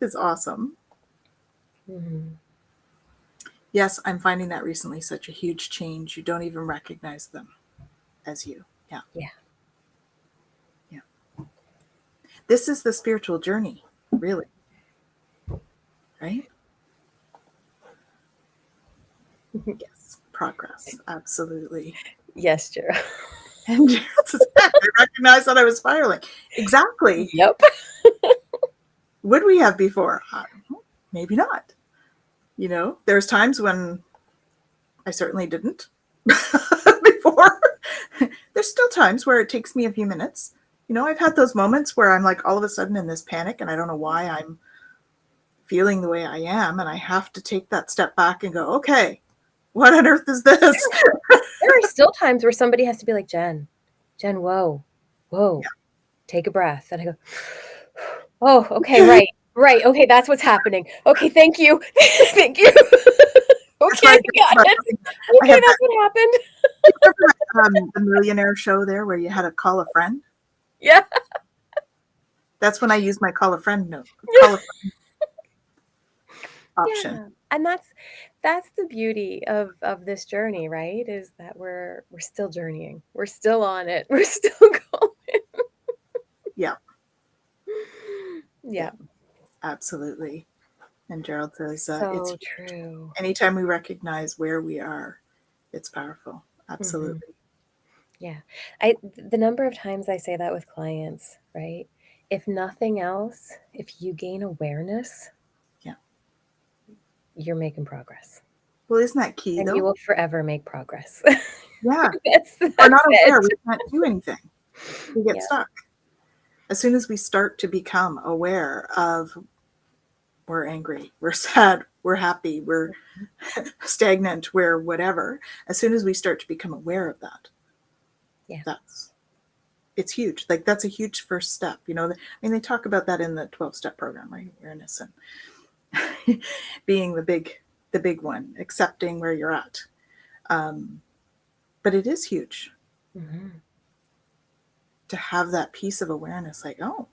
[SPEAKER 1] is awesome.
[SPEAKER 2] Mhm.
[SPEAKER 1] Yes, I'm finding that recently such a huge change. You don't even recognize them as you. Yeah,
[SPEAKER 2] Yeah.
[SPEAKER 1] yeah. This is the spiritual journey, really, right? Yes, progress, absolutely.
[SPEAKER 2] Yes, Jira.
[SPEAKER 1] And I recognize that I was spiraling. Exactly.
[SPEAKER 2] Yep.
[SPEAKER 1] Would we have before? Maybe not. There's times when I certainly didn't before. There's still times where it takes me a few minutes. I've had those moments where I'm like all of a sudden in this panic and I don't know why I'm feeling the way I am. And I have to take that step back and go, okay, what on earth is this?
[SPEAKER 2] There are still times where somebody has to be like, Jen, whoa,
[SPEAKER 1] Yeah.
[SPEAKER 2] take a breath. And I go, oh, okay, right. Right. Okay, that's what's happening. Okay, thank you. Thank you.
[SPEAKER 1] That's why
[SPEAKER 2] Okay,
[SPEAKER 1] I
[SPEAKER 2] I
[SPEAKER 1] think
[SPEAKER 2] got
[SPEAKER 1] about
[SPEAKER 2] it.
[SPEAKER 1] having I
[SPEAKER 2] Okay,
[SPEAKER 1] have that.
[SPEAKER 2] that's what happened.
[SPEAKER 1] Do you remember that, the Millionaire show there where you had to call a friend?
[SPEAKER 2] Yeah.
[SPEAKER 1] That's when I use my call a friend note, call a friend option.
[SPEAKER 2] Yeah. And that's the beauty of this journey, right? Is that we're still journeying. We're still on it. We're still going.
[SPEAKER 1] Yeah, yeah,
[SPEAKER 2] Yeah.
[SPEAKER 1] absolutely. And Gerald says it's
[SPEAKER 2] So
[SPEAKER 1] huge.
[SPEAKER 2] true.
[SPEAKER 1] Anytime we recognize where we are, it's powerful.
[SPEAKER 2] Mhm.
[SPEAKER 1] Absolutely.
[SPEAKER 2] Yeah. The number of times I say that with clients, right? If nothing else, if you gain awareness,
[SPEAKER 1] Yeah.
[SPEAKER 2] you're making progress.
[SPEAKER 1] Well, isn't that key
[SPEAKER 2] And you
[SPEAKER 1] though?
[SPEAKER 2] will forever make progress.
[SPEAKER 1] Yeah. If we're
[SPEAKER 2] That's
[SPEAKER 1] not aware,
[SPEAKER 2] it.
[SPEAKER 1] we can't do anything. We get
[SPEAKER 2] Yeah.
[SPEAKER 1] stuck. As soon as we start to become aware of we're angry, we're sad, we're happy, we're stagnant, we're whatever, as soon as we start to become aware of that,
[SPEAKER 2] Yeah.
[SPEAKER 1] that's it's huge. Like that's a huge first step. I mean, they talk about that in the 12-step program, right? Awareness and being the big one, accepting where you're at. Um, but it is huge
[SPEAKER 2] Mhm.
[SPEAKER 1] to have that piece of awareness, like, oh,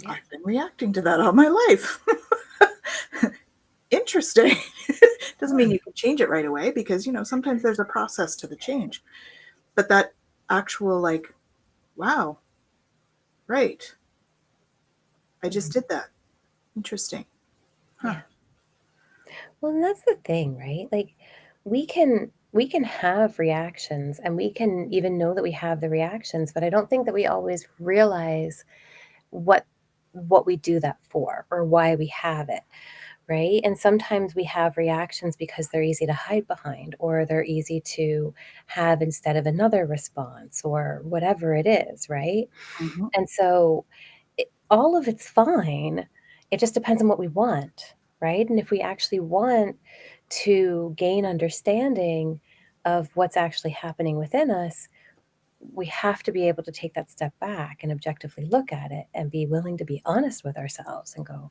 [SPEAKER 2] Yeah.
[SPEAKER 1] I've been reacting to that all my life. Interesting. Doesn't mean you can change it right away because, sometimes there's a process to the change. But that actual, like, wow, right. I just
[SPEAKER 2] Mhm.
[SPEAKER 1] did that. Interesting. Huh.
[SPEAKER 2] Yeah. Well, and that's the thing, right? Like we can have reactions and we can even know that we have the reactions, but I don't think that we always realize what what we do that for or why we have it, right? And sometimes we have reactions because they're easy to hide behind or they're easy to have instead of another response or whatever it is, right?
[SPEAKER 1] Hmm.
[SPEAKER 2] And so all of it's fine. It just depends on what we want, right? And if we actually want to gain understanding of what's actually happening within us, we have to be able to take that step back and objectively look at it and be willing to be honest with ourselves and go,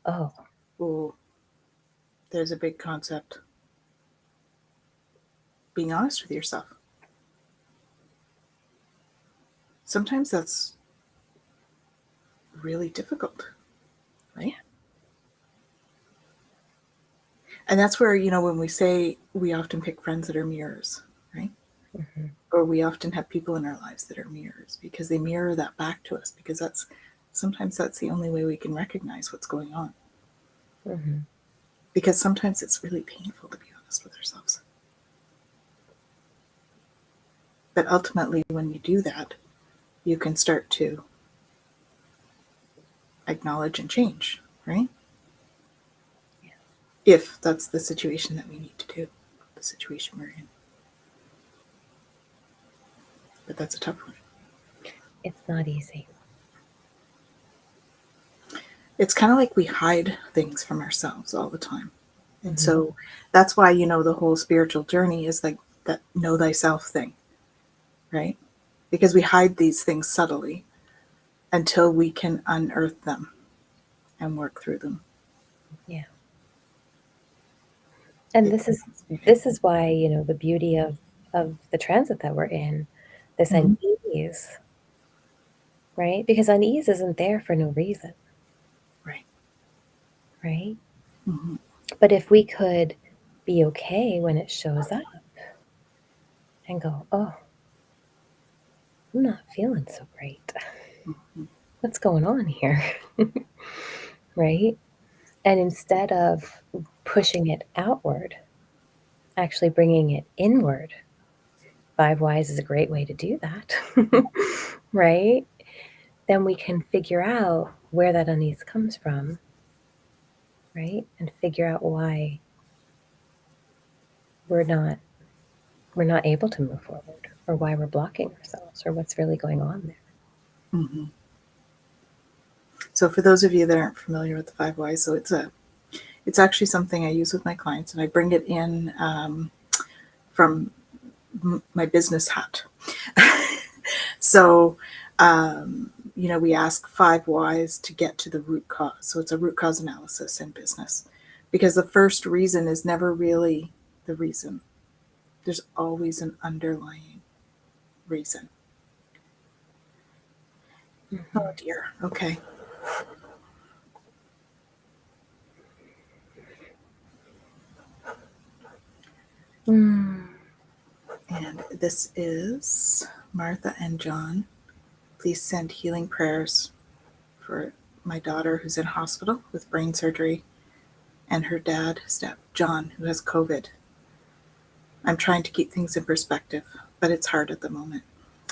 [SPEAKER 2] oh,
[SPEAKER 1] Oh, there's a big concept. Being honest with yourself. Sometimes that's really difficult, right?
[SPEAKER 2] yeah.
[SPEAKER 1] And that's where, when we say we often pick friends that are mirrors, right?
[SPEAKER 2] Hmm.
[SPEAKER 1] Or we often have people in our lives that are mirrors because they mirror that back to us because sometimes that's the only way we can recognize what's going on.
[SPEAKER 2] Hmm.
[SPEAKER 1] Because sometimes it's really painful to be honest with ourselves. But ultimately, when you do that, you can start to acknowledge and change, right?
[SPEAKER 2] Yeah.
[SPEAKER 1] If that's the situation that we need to do, the situation we're in. But that's a tough one.
[SPEAKER 2] It's not easy.
[SPEAKER 1] It's kind of like we hide things from ourselves all the time. And
[SPEAKER 2] Hmm.
[SPEAKER 1] so that's why, the whole spiritual journey is like that know thyself thing, right? Because we hide these things subtly until we can unearth them and work through them.
[SPEAKER 2] Yeah. And
[SPEAKER 1] It's
[SPEAKER 2] this is why, the beauty of the transit that we're in, this
[SPEAKER 1] mm-hmm.
[SPEAKER 2] unease, right? Because unease isn't there for no reason,
[SPEAKER 1] Right.
[SPEAKER 2] right?
[SPEAKER 1] Mm-hmm.
[SPEAKER 2] But if we could be okay when it shows up and go, oh, I'm not feeling so great.
[SPEAKER 1] Mm-hmm.
[SPEAKER 2] What's going on here? Right? And instead of pushing it outward, actually bringing it inward, Five Whys is a great way to do that. Right? Then we can figure out where that unease comes from, right? And figure out why we're not we're not able to move forward or why we're blocking ourselves or what's really going on there.
[SPEAKER 1] Mm-hmm. So for those of you that aren't familiar with the 5 Whys, so it's actually something I use with my clients, and I bring it in from my business hat. So we ask 5 whys to get to the root cause. So it's a root cause analysis in business, because the first reason is never really the reason. There's always an underlying reason. Oh dear. Okay.
[SPEAKER 2] Mm.
[SPEAKER 1] And this is Martha and John. Please send healing prayers for my daughter who's in hospital with brain surgery and her dad, Step John, who has COVID. I'm trying to keep things in perspective, but it's hard at the moment.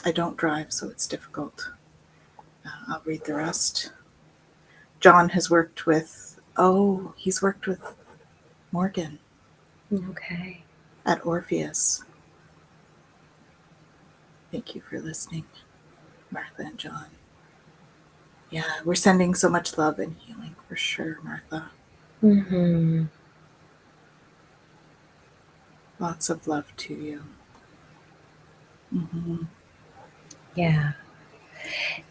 [SPEAKER 1] I don't drive, so it's difficult. I'll read the rest. John has worked with, he's worked with Morgan
[SPEAKER 2] Okay.
[SPEAKER 1] at Orpheus. Thank you for listening, Martha and John. Yeah, we're sending so much love and healing for sure, Martha.
[SPEAKER 2] Mm-hmm.
[SPEAKER 1] Lots of love to you. Mm-hmm.
[SPEAKER 2] Yeah.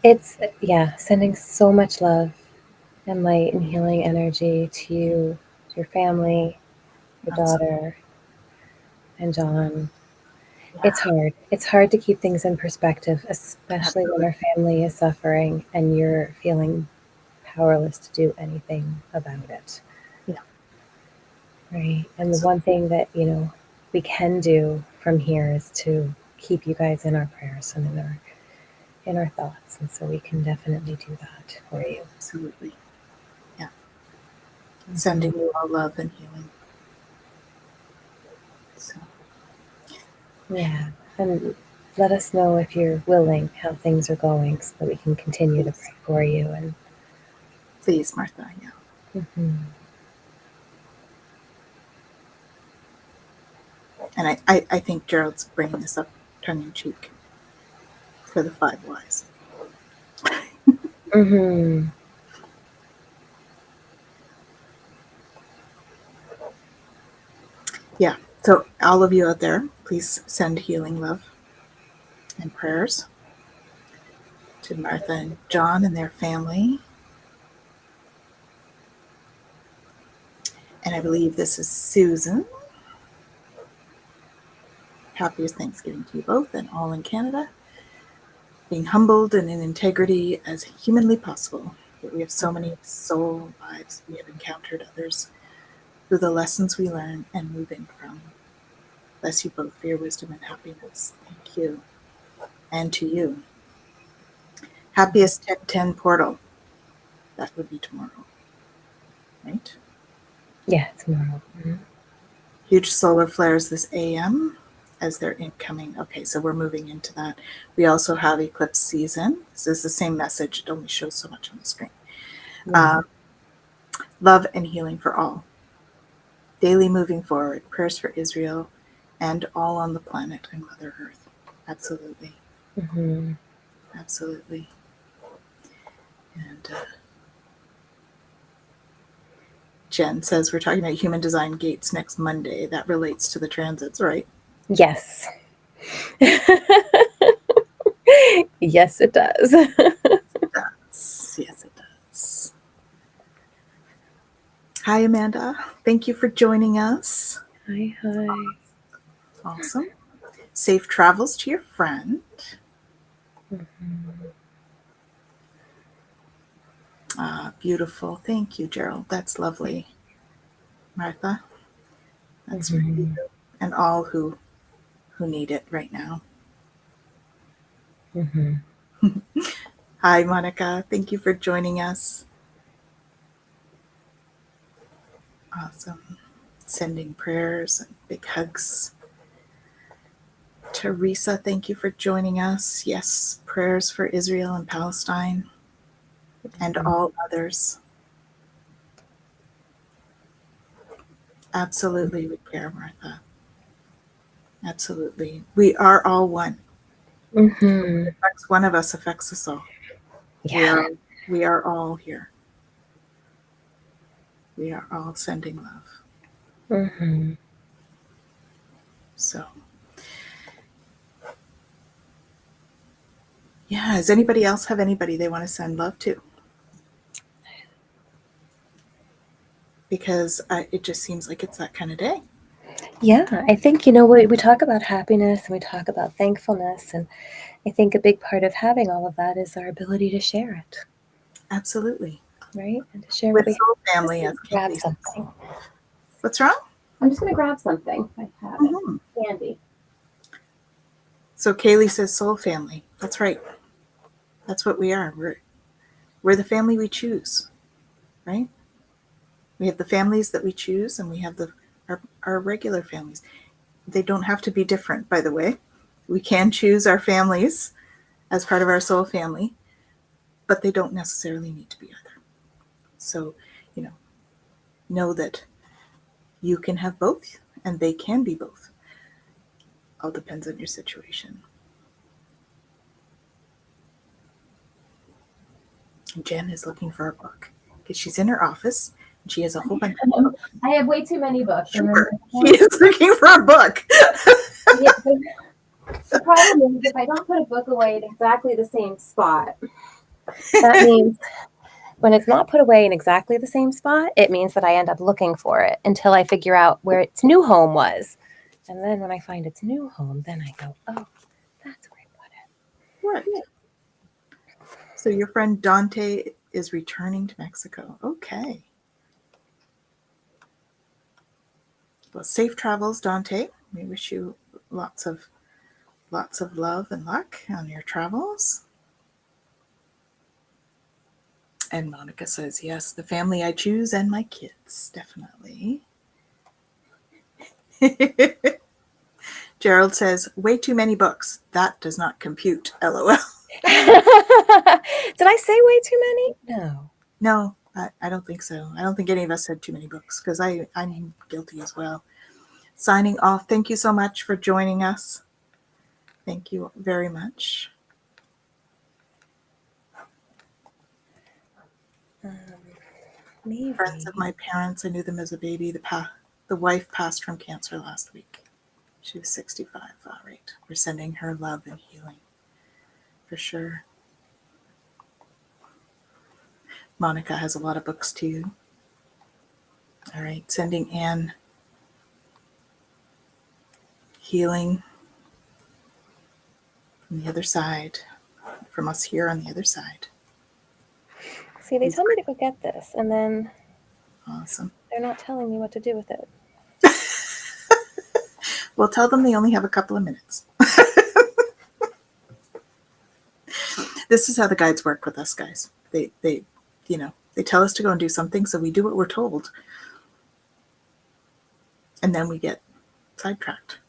[SPEAKER 2] It's, yeah, sending so much love and light and healing energy to you, to your family, your daughter, and John. It's hard. It's hard to keep things in perspective, especially when
[SPEAKER 1] Absolutely.
[SPEAKER 2] our family is suffering and you're feeling powerless to do anything about it.
[SPEAKER 1] Yeah.
[SPEAKER 2] Right. And the one thing that, we can do from here is to keep you guys in our prayers and in our thoughts. And so we can definitely do that for you.
[SPEAKER 1] Absolutely. Yeah.
[SPEAKER 2] Mhm.
[SPEAKER 1] Sending you all love and healing. So,
[SPEAKER 2] Yeah. And let us know if you're willing how things are going so that we can continue to
[SPEAKER 1] please,
[SPEAKER 2] pray for you. And
[SPEAKER 1] please, Martha. Yeah.
[SPEAKER 2] mhm.
[SPEAKER 1] And I think Gerald's bringing this up tongue in cheek for the 5 whys.
[SPEAKER 2] Mhm.
[SPEAKER 1] Yeah. So, all of you out there, please send healing love and prayers to Martha and John and their family. And I believe this is Susan. Happiest Thanksgiving to you both and all in Canada. Being humbled and in integrity as humanly possible. But we have so many soul lives. We have encountered others through the lessons we learn and moving from. Bless you both for your wisdom and happiness. Thank you. And to you. Happiest 1010 portal. That would be tomorrow, right?
[SPEAKER 2] Yeah, tomorrow. Mhm.
[SPEAKER 1] Huge solar flares this AM as they're incoming. Okay, so we're moving into that. We also have eclipse season. This is the same message, it only shows so much on the screen.
[SPEAKER 2] Right.
[SPEAKER 1] Love and healing for all. Daily moving forward. Prayers for Israel and all on the planet and Mother Earth. Absolutely.
[SPEAKER 2] Mm-hmm.
[SPEAKER 1] Absolutely. And Jen says we're talking about human design gates next Monday. That relates to the transits, right?
[SPEAKER 2] Yes. Yes, it does.
[SPEAKER 1] Yes, it does. Hi, Amanda. Thank you for joining us.
[SPEAKER 2] Hi, hi.
[SPEAKER 1] Awesome. Safe travels to your friend.
[SPEAKER 2] Mm-hmm.
[SPEAKER 1] Beautiful. Thank you, Gerald. That's lovely. Martha, that's for you
[SPEAKER 2] Mm-hmm.
[SPEAKER 1] and all who need it right now.
[SPEAKER 2] Mm-hmm.
[SPEAKER 1] Hi, Monica. Thank you for joining us. Awesome. Sending prayers and big hugs. Teresa, thank you for joining us. Yes, prayers for Israel and Palestine and all others. Absolutely, we care, Martha. Absolutely. We are all one.
[SPEAKER 2] Mm-hmm.
[SPEAKER 1] Affects one of us affects us all. We
[SPEAKER 2] Yeah.
[SPEAKER 1] are we are all here. We are all sending love.
[SPEAKER 2] Mm-hmm.
[SPEAKER 1] So Yeah. Does anybody else have anybody they want to send love to? Because it just seems like it's that kind of day.
[SPEAKER 2] Yeah, I think, we talk about happiness and we talk about thankfulness, and I think a big part of having all of that is our ability to share it,
[SPEAKER 1] Absolutely.
[SPEAKER 2] right? And to share what
[SPEAKER 1] With
[SPEAKER 2] we
[SPEAKER 1] soul
[SPEAKER 2] have. I'm just
[SPEAKER 1] family,
[SPEAKER 2] going
[SPEAKER 1] as
[SPEAKER 2] to grab
[SPEAKER 1] Kaylee says.
[SPEAKER 2] something.
[SPEAKER 1] What's wrong?
[SPEAKER 2] I'm just going to grab something. I have it
[SPEAKER 1] Mm-hmm.
[SPEAKER 2] handy.
[SPEAKER 1] So Kaylee says soul family. That's right. That's what we are. We're the family we choose, right? We have the families that we choose, and we have our regular families. They don't have to be different, by the way. We can choose our families as part of our soul family, but they don't necessarily need to be either. So, you know that you can have both, and they can be both. All depends on your situation. Jen is looking for a book because she's in her office and she has a whole bunch of books.
[SPEAKER 2] I have way too many books. And then
[SPEAKER 1] Sure, she is looking for a book.
[SPEAKER 2] yeah, the problem is if I don't put a book away in exactly the same spot, that means when it's not put away in exactly the same spot, it means that I end up looking for it until I figure out where its new home was. And then when I find its new home, then I go, oh, that's where I put it.
[SPEAKER 1] What? So your friend Dante is returning to Mexico. Okay. Well, safe travels, Dante. We wish you lots of love and luck on your travels. And Monica says, yes, the family I choose and my kids, definitely. Gerald says, way too many books. That does not compute. LOL.
[SPEAKER 2] Did I say way too many? No.
[SPEAKER 1] No, I don't think so. I don't think any of us said too many books because I'm guilty as well. Signing off. Thank you so much for joining us. Thank you very much.
[SPEAKER 2] Maybe.
[SPEAKER 1] Friends of my parents, I knew them as a baby. The wife passed from cancer last week. She was 65. All right. We're sending her love and healing for sure. Monica has a lot of books too. All right. Sending Anne healing from the other side, from us here on the other side.
[SPEAKER 2] See, they tell me to go get this, and then
[SPEAKER 1] Awesome.
[SPEAKER 2] they're not telling me what to do with it.
[SPEAKER 1] Well, tell them they only have a couple of minutes. This is how the guides work with us, guys. They tell us to go and do something, so we do what we're told, and then we get sidetracked.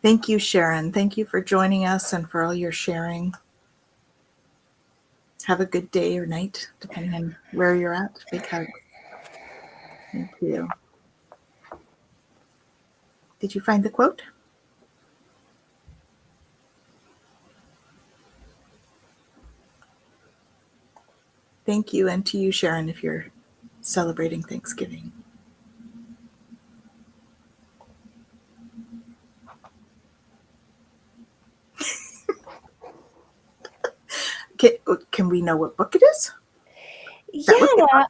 [SPEAKER 1] Thank you, Sharon. Thank you for joining us and for all your sharing. Have a good day or night, depending on where you're at. Big hugs. Thank you. Did you find the quote? Thank you, and to you, Sharon, if you're celebrating Thanksgiving. Can we know what book it is?
[SPEAKER 2] Yeah.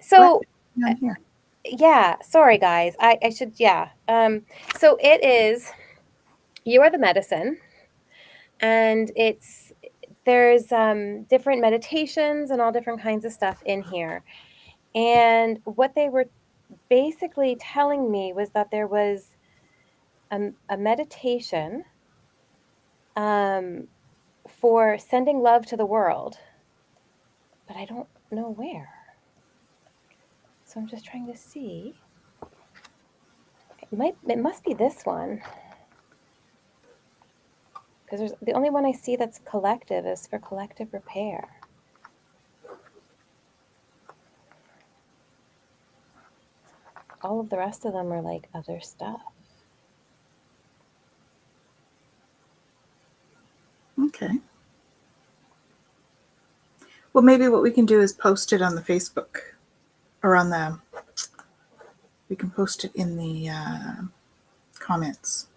[SPEAKER 2] So
[SPEAKER 1] On here.
[SPEAKER 2] yeah, sorry guys. I should, yeah. So it is You Are the Medicine, and there's different meditations and all different kinds of stuff in here. And what they were basically telling me was that there was a meditation for sending love to the world, but I don't know where. So I'm just trying to see. It must be this one, because the only one I see that's collective is for collective repair. All of the rest of them are like other stuff.
[SPEAKER 1] Okay. Well, maybe what we can do is post it on the Facebook or on the We can post it in the comments.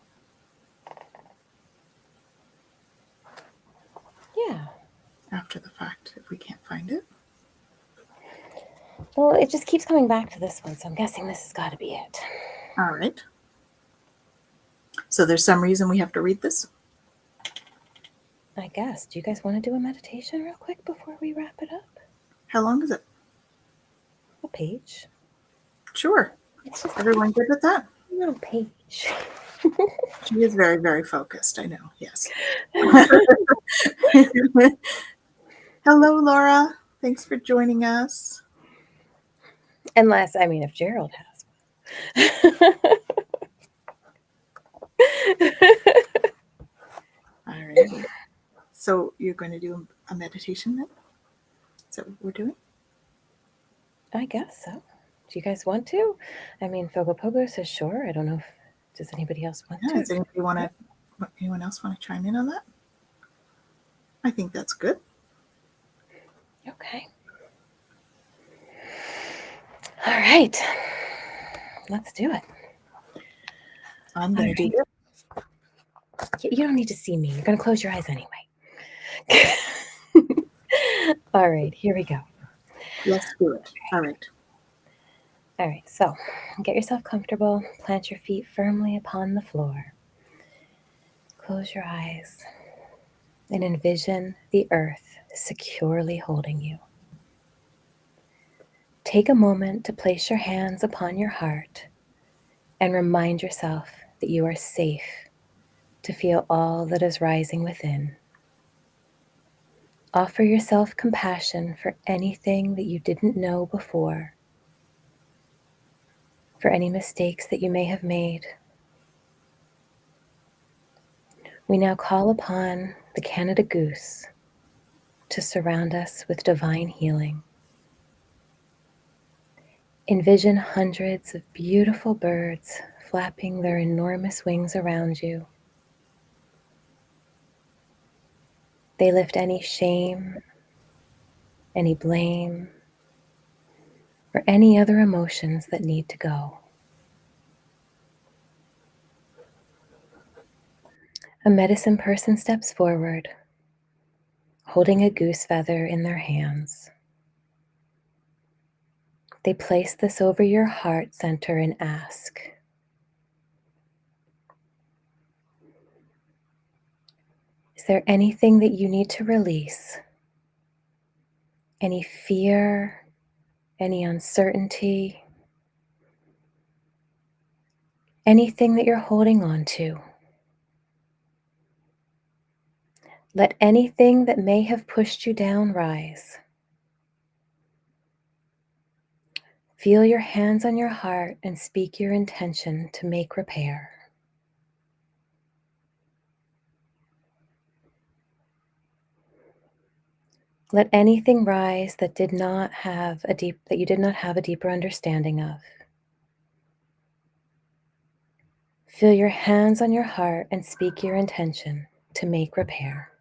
[SPEAKER 2] Yeah.
[SPEAKER 1] After the fact, if we can't find it.
[SPEAKER 2] Well, it just keeps coming back to this one, so I'm guessing this has got to be it.
[SPEAKER 1] All right. So there's some reason we have to read this?
[SPEAKER 2] I guess. Do you guys want to do a meditation real quick before we wrap it up?
[SPEAKER 1] How long is it?
[SPEAKER 2] A page.
[SPEAKER 1] Sure.
[SPEAKER 2] It's just
[SPEAKER 1] Everyone good with that?
[SPEAKER 2] a little page.
[SPEAKER 1] She is very, very focused. I know. Yes. Hello, Laura. Thanks for joining us.
[SPEAKER 2] Unless, I mean, if Gerald has one.
[SPEAKER 1] All right. So you're going to do a meditation then? Is that what we're doing?
[SPEAKER 2] I guess so. Do you guys want to? I mean, Fogopogo says sure. I don't know if does anybody else want to?
[SPEAKER 1] Does anyone else want to chime in on that? I think that's good.
[SPEAKER 2] Okay. All right. Let's do it.
[SPEAKER 1] I'm going to do it.
[SPEAKER 2] You don't need to see me. You're going to close your eyes anyway. All right, here we go.
[SPEAKER 1] Let's do it. All right.
[SPEAKER 2] All right, so get yourself comfortable. Plant your feet firmly upon the floor. Close your eyes and envision the earth securely holding you. Take a moment to place your hands upon your heart and remind yourself that you are safe to feel all that is rising within. Offer yourself compassion for anything that you didn't know before, for any mistakes that you may have made. We now call upon the Canada Goose to surround us with divine healing. Envision hundreds of beautiful birds flapping their enormous wings around you. They lift any shame, any blame, or any other emotions that need to go. A medicine person steps forward, holding a goose feather in their hands. They place this over your heart center and ask, is there anything that you need to release? Any fear, any uncertainty, anything that you're holding on to? Let anything that may have pushed you down rise. Feel your hands on your heart and speak your intention to make repair. Let anything rise that you did not have a deeper understanding of. Feel your hands on your heart and speak your intention to make repair.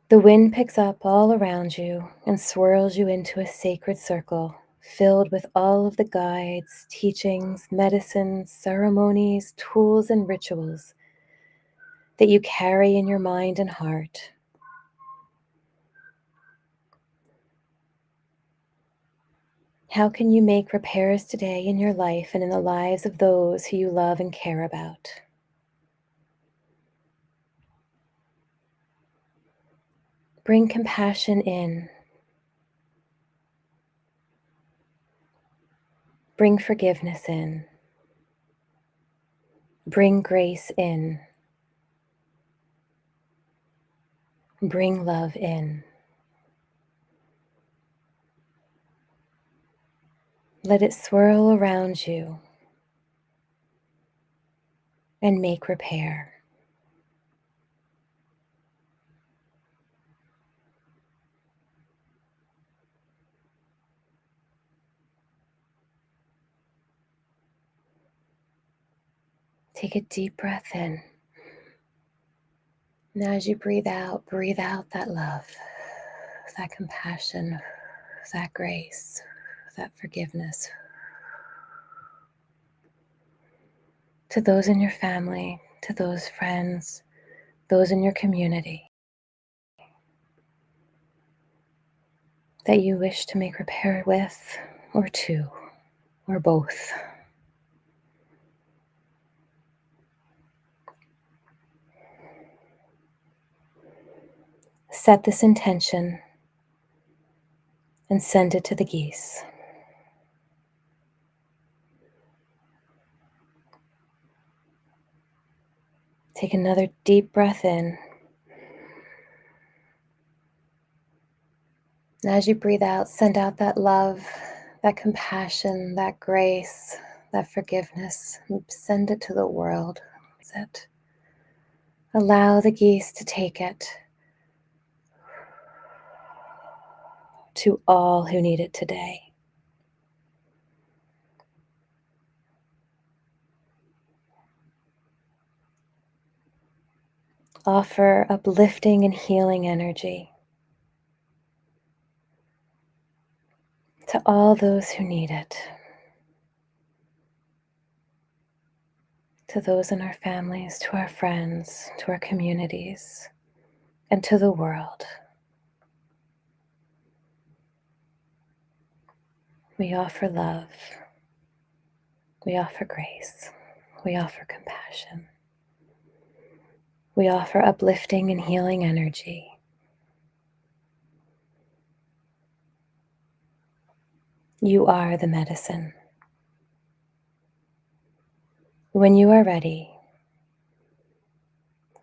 [SPEAKER 2] The wind picks up all around you and swirls you into a sacred circle filled with all of the guides, teachings, medicines, ceremonies, tools, and rituals that you carry in your mind and heart. How can you make repairs today in your life and in the lives of those who you love and care about? Bring compassion in. Bring forgiveness in. Bring grace in. Bring love in. Let it swirl around you and make repair. Take a deep breath in. And as you breathe out that love. that compassion, that grace, that forgiveness to those in your family, to those friends, those in your community that you wish to make repair with, or to, or both. Set this intention and send it to the geese. Take another deep breath in. And as you breathe out, send out that love, that compassion, that grace, that forgiveness. Send it to the world. Allow the geese to take it to all who need it today. Offer uplifting and healing energy to all those who need it, to those in our families, to our friends, to our communities, and to the world. We offer love, we offer grace, we offer compassion, we offer uplifting and healing energy. You are the medicine. When you are ready,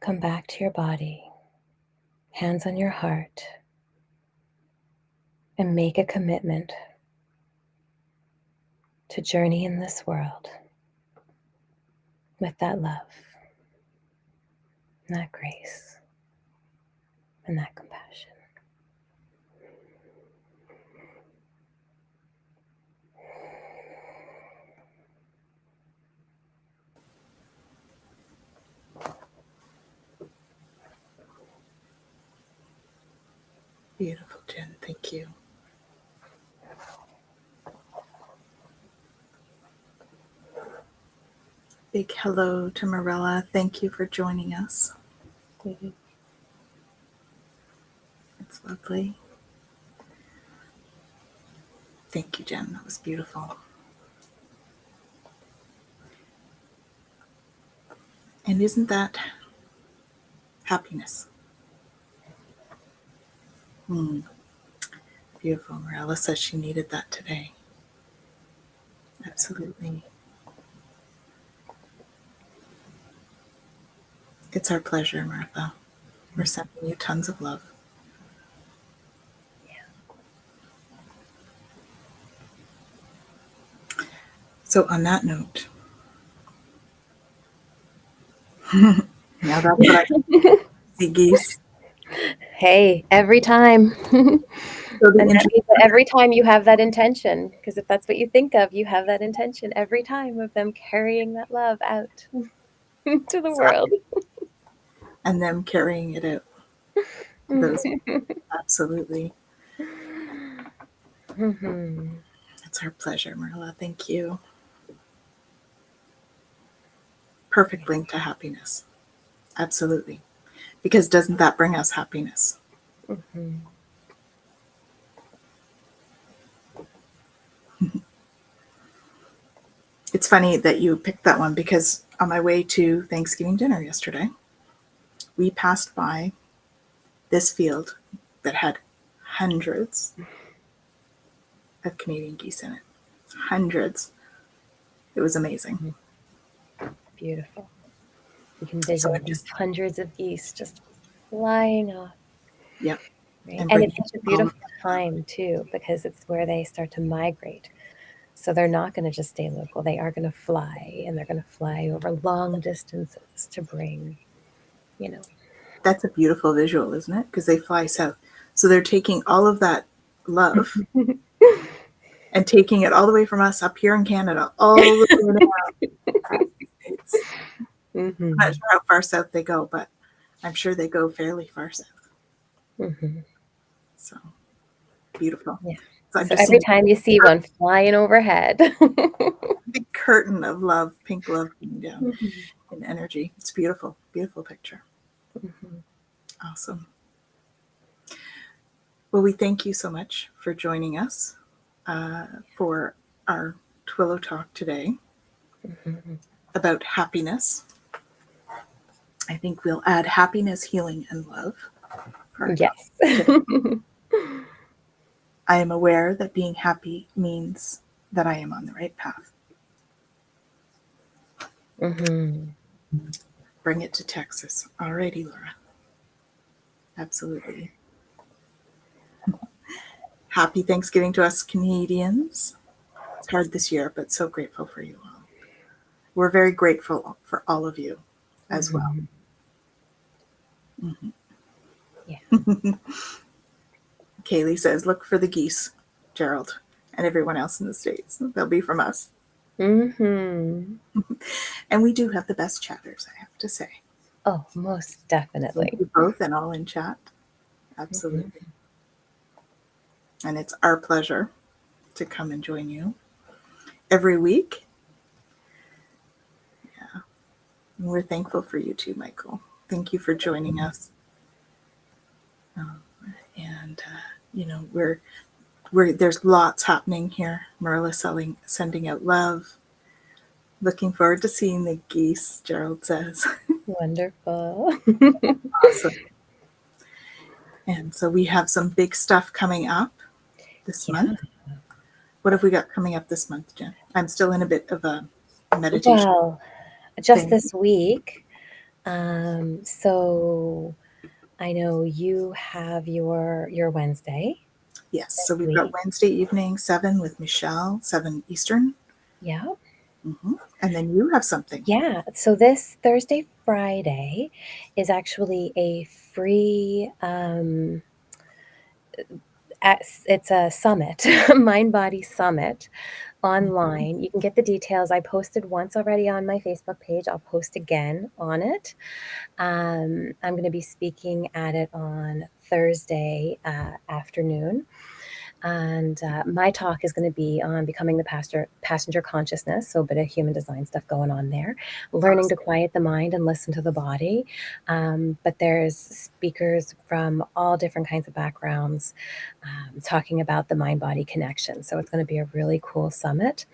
[SPEAKER 2] come back to your body, hands on your heart, and make a commitment to journey in this world with that love, and that grace, and that compassion.
[SPEAKER 1] Beautiful, Jen. Thank you. Big hello to Marilla. Thank you for joining us.
[SPEAKER 2] Mm-hmm.
[SPEAKER 1] It's lovely. Thank you, Jen. That was beautiful. And isn't that happiness? Beautiful. Marilla says she needed that today. Absolutely. It's our pleasure, Martha. We're sending you tons of love. So, on that note, now that's what I see geese.
[SPEAKER 2] Hey, every time.
[SPEAKER 1] So the
[SPEAKER 2] And that means that every time you have that intention, because if that's what you think of, you have that intention every time of them carrying that love out to the world.
[SPEAKER 1] and them carrying it out. Those absolutely.
[SPEAKER 2] Mm-hmm.
[SPEAKER 1] It's our pleasure, Marilla. Thank you. Perfect link to happiness. Absolutely. Because doesn't that bring us happiness?
[SPEAKER 2] Mm-hmm.
[SPEAKER 1] It's funny that you picked that one because on my way to Thanksgiving dinner yesterday, we passed by this field that had hundreds of Canadian geese in it. Hundreds. It was amazing.
[SPEAKER 2] Beautiful. You can
[SPEAKER 1] So it
[SPEAKER 2] visualize
[SPEAKER 1] just,
[SPEAKER 2] hundreds of geese just flying off.
[SPEAKER 1] yep.
[SPEAKER 2] Right?
[SPEAKER 1] And
[SPEAKER 2] And
[SPEAKER 1] bring
[SPEAKER 2] it's such a
[SPEAKER 1] all of
[SPEAKER 2] beautiful time too, because it's where they start to migrate. So they're not going to just stay local. They are going to fly, and they're going to fly over long distances to bring, you know.
[SPEAKER 1] that's a beautiful visual, isn't it? Because they fly south. So they're taking all of that love and taking it all the way from us up here in Canada, all the way down across the States.
[SPEAKER 2] Mm-hmm.
[SPEAKER 1] I'm not sure how far south they go, but I'm sure they go fairly far south.
[SPEAKER 2] Mm-hmm.
[SPEAKER 1] So beautiful.
[SPEAKER 2] Yeah.
[SPEAKER 1] So I'm
[SPEAKER 2] So
[SPEAKER 1] just
[SPEAKER 2] every
[SPEAKER 1] seeing
[SPEAKER 2] time you see one flying overhead.
[SPEAKER 1] a big curtain of love, pink love coming down
[SPEAKER 2] Mhm.
[SPEAKER 1] in energy. It's beautiful, beautiful picture.
[SPEAKER 2] Mhm.
[SPEAKER 1] Awesome. Well, we thank you so much for joining us for our Twillow Talk today
[SPEAKER 2] Mhm.
[SPEAKER 1] about happiness. I think we'll add happiness, healing, and love for our topic
[SPEAKER 2] Yes.
[SPEAKER 1] today. I am aware that being happy means that I am on the right path.
[SPEAKER 2] Mhm.
[SPEAKER 1] Bring it to Texas. Alrighty, Laura. Absolutely. Happy Thanksgiving to us Canadians. It's hard this year, but so grateful for you all. We're very grateful for all of you as well.
[SPEAKER 2] Mhm. Yeah.
[SPEAKER 1] Kaylee says, look for the geese, Gerald, and everyone else in the States. They'll be from us.
[SPEAKER 2] Mhm.
[SPEAKER 1] And we do have the best chatters, I have to say.
[SPEAKER 2] Oh, most
[SPEAKER 1] Thank
[SPEAKER 2] definitely.
[SPEAKER 1] you both and all in chat.
[SPEAKER 2] Mhm.
[SPEAKER 1] Absolutely. And it's our pleasure to come and join you every week. Yeah. And we're thankful for you too, Michael. Thank you for joining us. Um, and we're there's lots happening here. Marilla sending out love. Looking forward to seeing the geese, Gerald says.
[SPEAKER 2] Wonderful.
[SPEAKER 1] Awesome. And so we have some big stuff coming up this
[SPEAKER 2] Yeah.
[SPEAKER 1] month. What have we got coming up this month, Jen? I'm still in a bit of a meditation
[SPEAKER 2] Well, just
[SPEAKER 1] thing.
[SPEAKER 2] this week. So I know you have your Wednesday
[SPEAKER 1] Yes. So
[SPEAKER 2] this
[SPEAKER 1] we've got
[SPEAKER 2] week.
[SPEAKER 1] Wednesday evening, 7 with Michelle, 7 Eastern.
[SPEAKER 2] Yeah.
[SPEAKER 1] And then you have something.
[SPEAKER 2] Yeah. So this Thursday, Friday is actually a free it's a summit, mind body summit
[SPEAKER 1] Mhm.
[SPEAKER 2] online. You can get the details. I posted once already on my Facebook page. I'll post again on it. I'm going to be speaking at it on Thursday afternoon. And my talk is going to be on becoming the passenger consciousness. So a bit of human design stuff going on there, learning to
[SPEAKER 1] Awesome.
[SPEAKER 2] quiet the mind and listen to the body. But there's speakers from all different kinds of backgrounds talking about the mind body connection. So it's going to be a really cool summit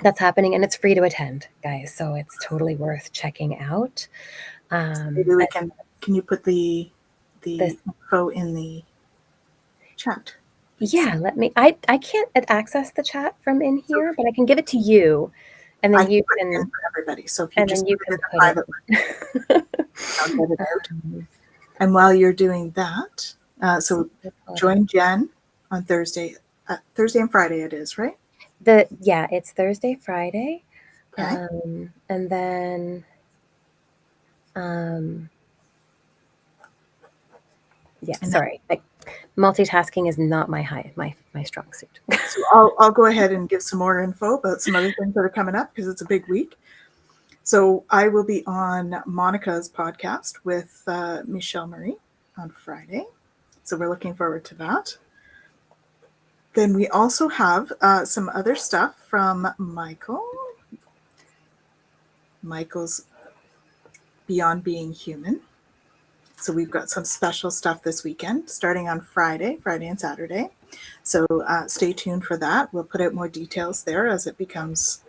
[SPEAKER 2] that's happening, and it's free to attend, guys. So it's totally worth checking out.
[SPEAKER 1] Maybe we
[SPEAKER 2] As
[SPEAKER 1] can you put the
[SPEAKER 2] this
[SPEAKER 1] info in the chat, please?
[SPEAKER 2] Yeah, I can't access the chat from in
[SPEAKER 1] So
[SPEAKER 2] here, but I can give it to you, and
[SPEAKER 1] I
[SPEAKER 2] then
[SPEAKER 1] can
[SPEAKER 2] you
[SPEAKER 1] put it in
[SPEAKER 2] can
[SPEAKER 1] for everybody. So if you just put it in a
[SPEAKER 2] put it.
[SPEAKER 1] private one, I'll get it out.
[SPEAKER 2] Um,
[SPEAKER 1] And while you're doing that,
[SPEAKER 2] so
[SPEAKER 1] so join Jen on Thursday. Thursday and Friday it is, right?
[SPEAKER 2] it's Thursday, Friday,
[SPEAKER 1] Okay.
[SPEAKER 2] and then um, yeah.
[SPEAKER 1] And then,
[SPEAKER 2] Sorry, multitasking is not my strong suit.
[SPEAKER 1] so I'll go ahead and give some more info about some other things that are coming up because it's a big week. So I will be on Monica's podcast with Michelle Marie on Friday. So we're looking forward to that. Then we also have some other stuff from Michael. Michael's Beyond Being Human. So we've got some special stuff this weekend, starting on Friday and Saturday. So stay tuned for that. We'll put out more details there as it becomes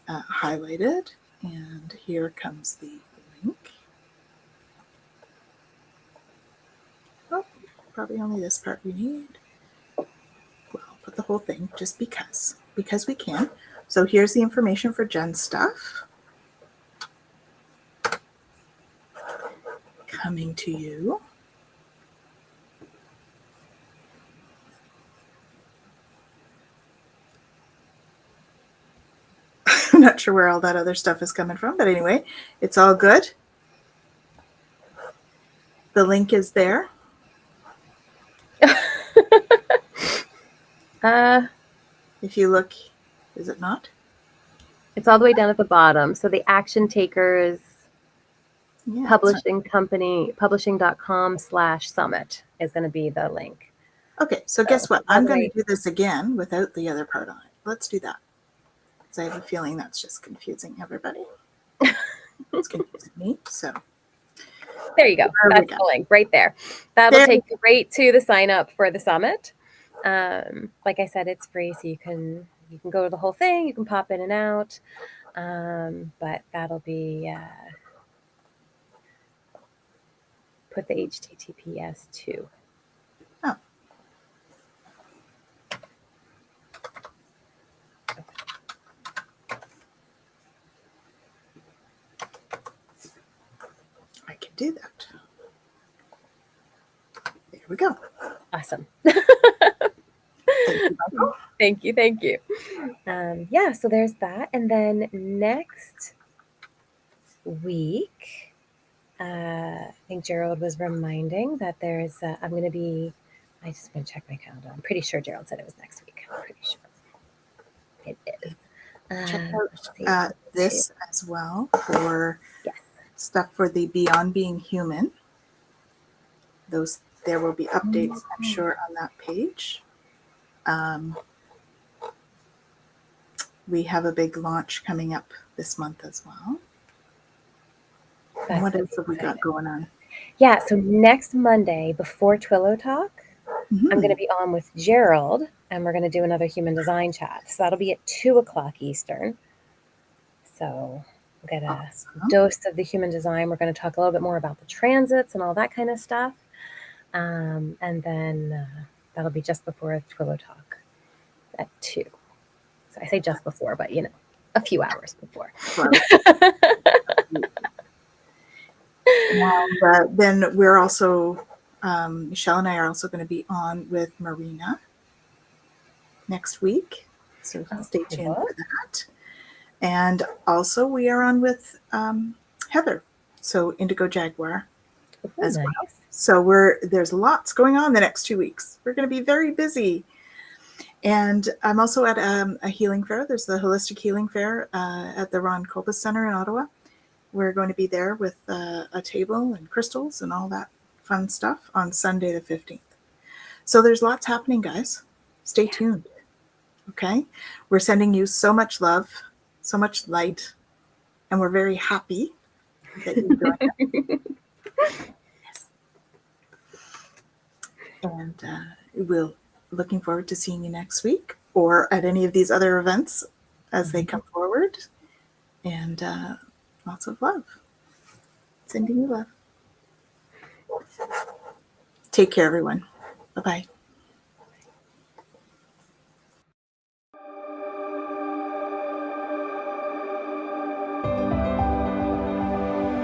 [SPEAKER 1] highlighted. And here comes the link. Oh, probably only this part we need. Well, I'll put the whole thing just because we can. So here's the information for Jen's stuff coming to you. I'm not sure where all that other stuff is coming from, but anyway, it's all good. The link is there.
[SPEAKER 2] uh,
[SPEAKER 1] If you look, is it not?
[SPEAKER 2] it's all the way down at the bottom. So the Action Takers
[SPEAKER 1] Yeah, it's not.
[SPEAKER 2] publishing company publishing.com/summit is going to be the link.
[SPEAKER 1] Okay, so guess what?
[SPEAKER 2] By
[SPEAKER 1] I'm
[SPEAKER 2] the
[SPEAKER 1] going
[SPEAKER 2] way,
[SPEAKER 1] to do this again without the other part on it. Let's do that. Because I have a feeling that's just confusing everybody. It's confusing me. So
[SPEAKER 2] there you go.
[SPEAKER 1] there we
[SPEAKER 2] That's
[SPEAKER 1] go.
[SPEAKER 2] the link right there. That'll
[SPEAKER 1] There we
[SPEAKER 2] take you right to the sign up for the summit. Like I said, it's free, so you can go to the whole thing. You can pop in and out, but that'll be put the HTTPS to.
[SPEAKER 1] Oh. I can do that. There we go.
[SPEAKER 2] Awesome.
[SPEAKER 1] Thank you, Michael.
[SPEAKER 2] Thank you. Thank you. Yeah, so there's that. And then next week, I think Gerald was reminding that there's, I'm going to be, I just want to check my calendar. I'm pretty sure Gerald said it was next week. I'm pretty sure it is.
[SPEAKER 1] Check
[SPEAKER 2] Let's see.
[SPEAKER 1] out this as well for
[SPEAKER 2] Yes.
[SPEAKER 1] stuff for the Beyond Being Human. There will be updates, I'm sure, on that page. We have a big launch coming up this month as well. And what else have we got going on?
[SPEAKER 2] Yeah, so next Monday before Twillow Talk, I'm going to be on with Gerald, and we're going to do another human design chat. So that'll be at 2:00 Eastern. So we'll get a dose of the human design. We're going to talk a little bit more about the transits and all that kind of stuff. And then that'll be just before Twillow Talk at 2. So I say just before, but a few hours before.
[SPEAKER 1] And then we're also, Michelle and I are also going to be on with Marina next week. So stay tuned for that. And also we are on with Heather, so Indigo Jaguar as well. So there's lots going on the next 2 weeks. We're going to be very busy. And I'm also at a healing fair. There's the Holistic Healing Fair at the Ron Kolbas Center in Ottawa. We're going to be there with a table and crystals and all that fun stuff on Sunday the 15th. So there's lots happening, guys. Stay tuned. Okay? We're sending you so much love, so much light, and we're very happy that you joined us. Yes. And we'll looking forward to seeing you next week or at any of these other events as they come forward. And lots of love. Sending you love. Take care, everyone. Bye-bye.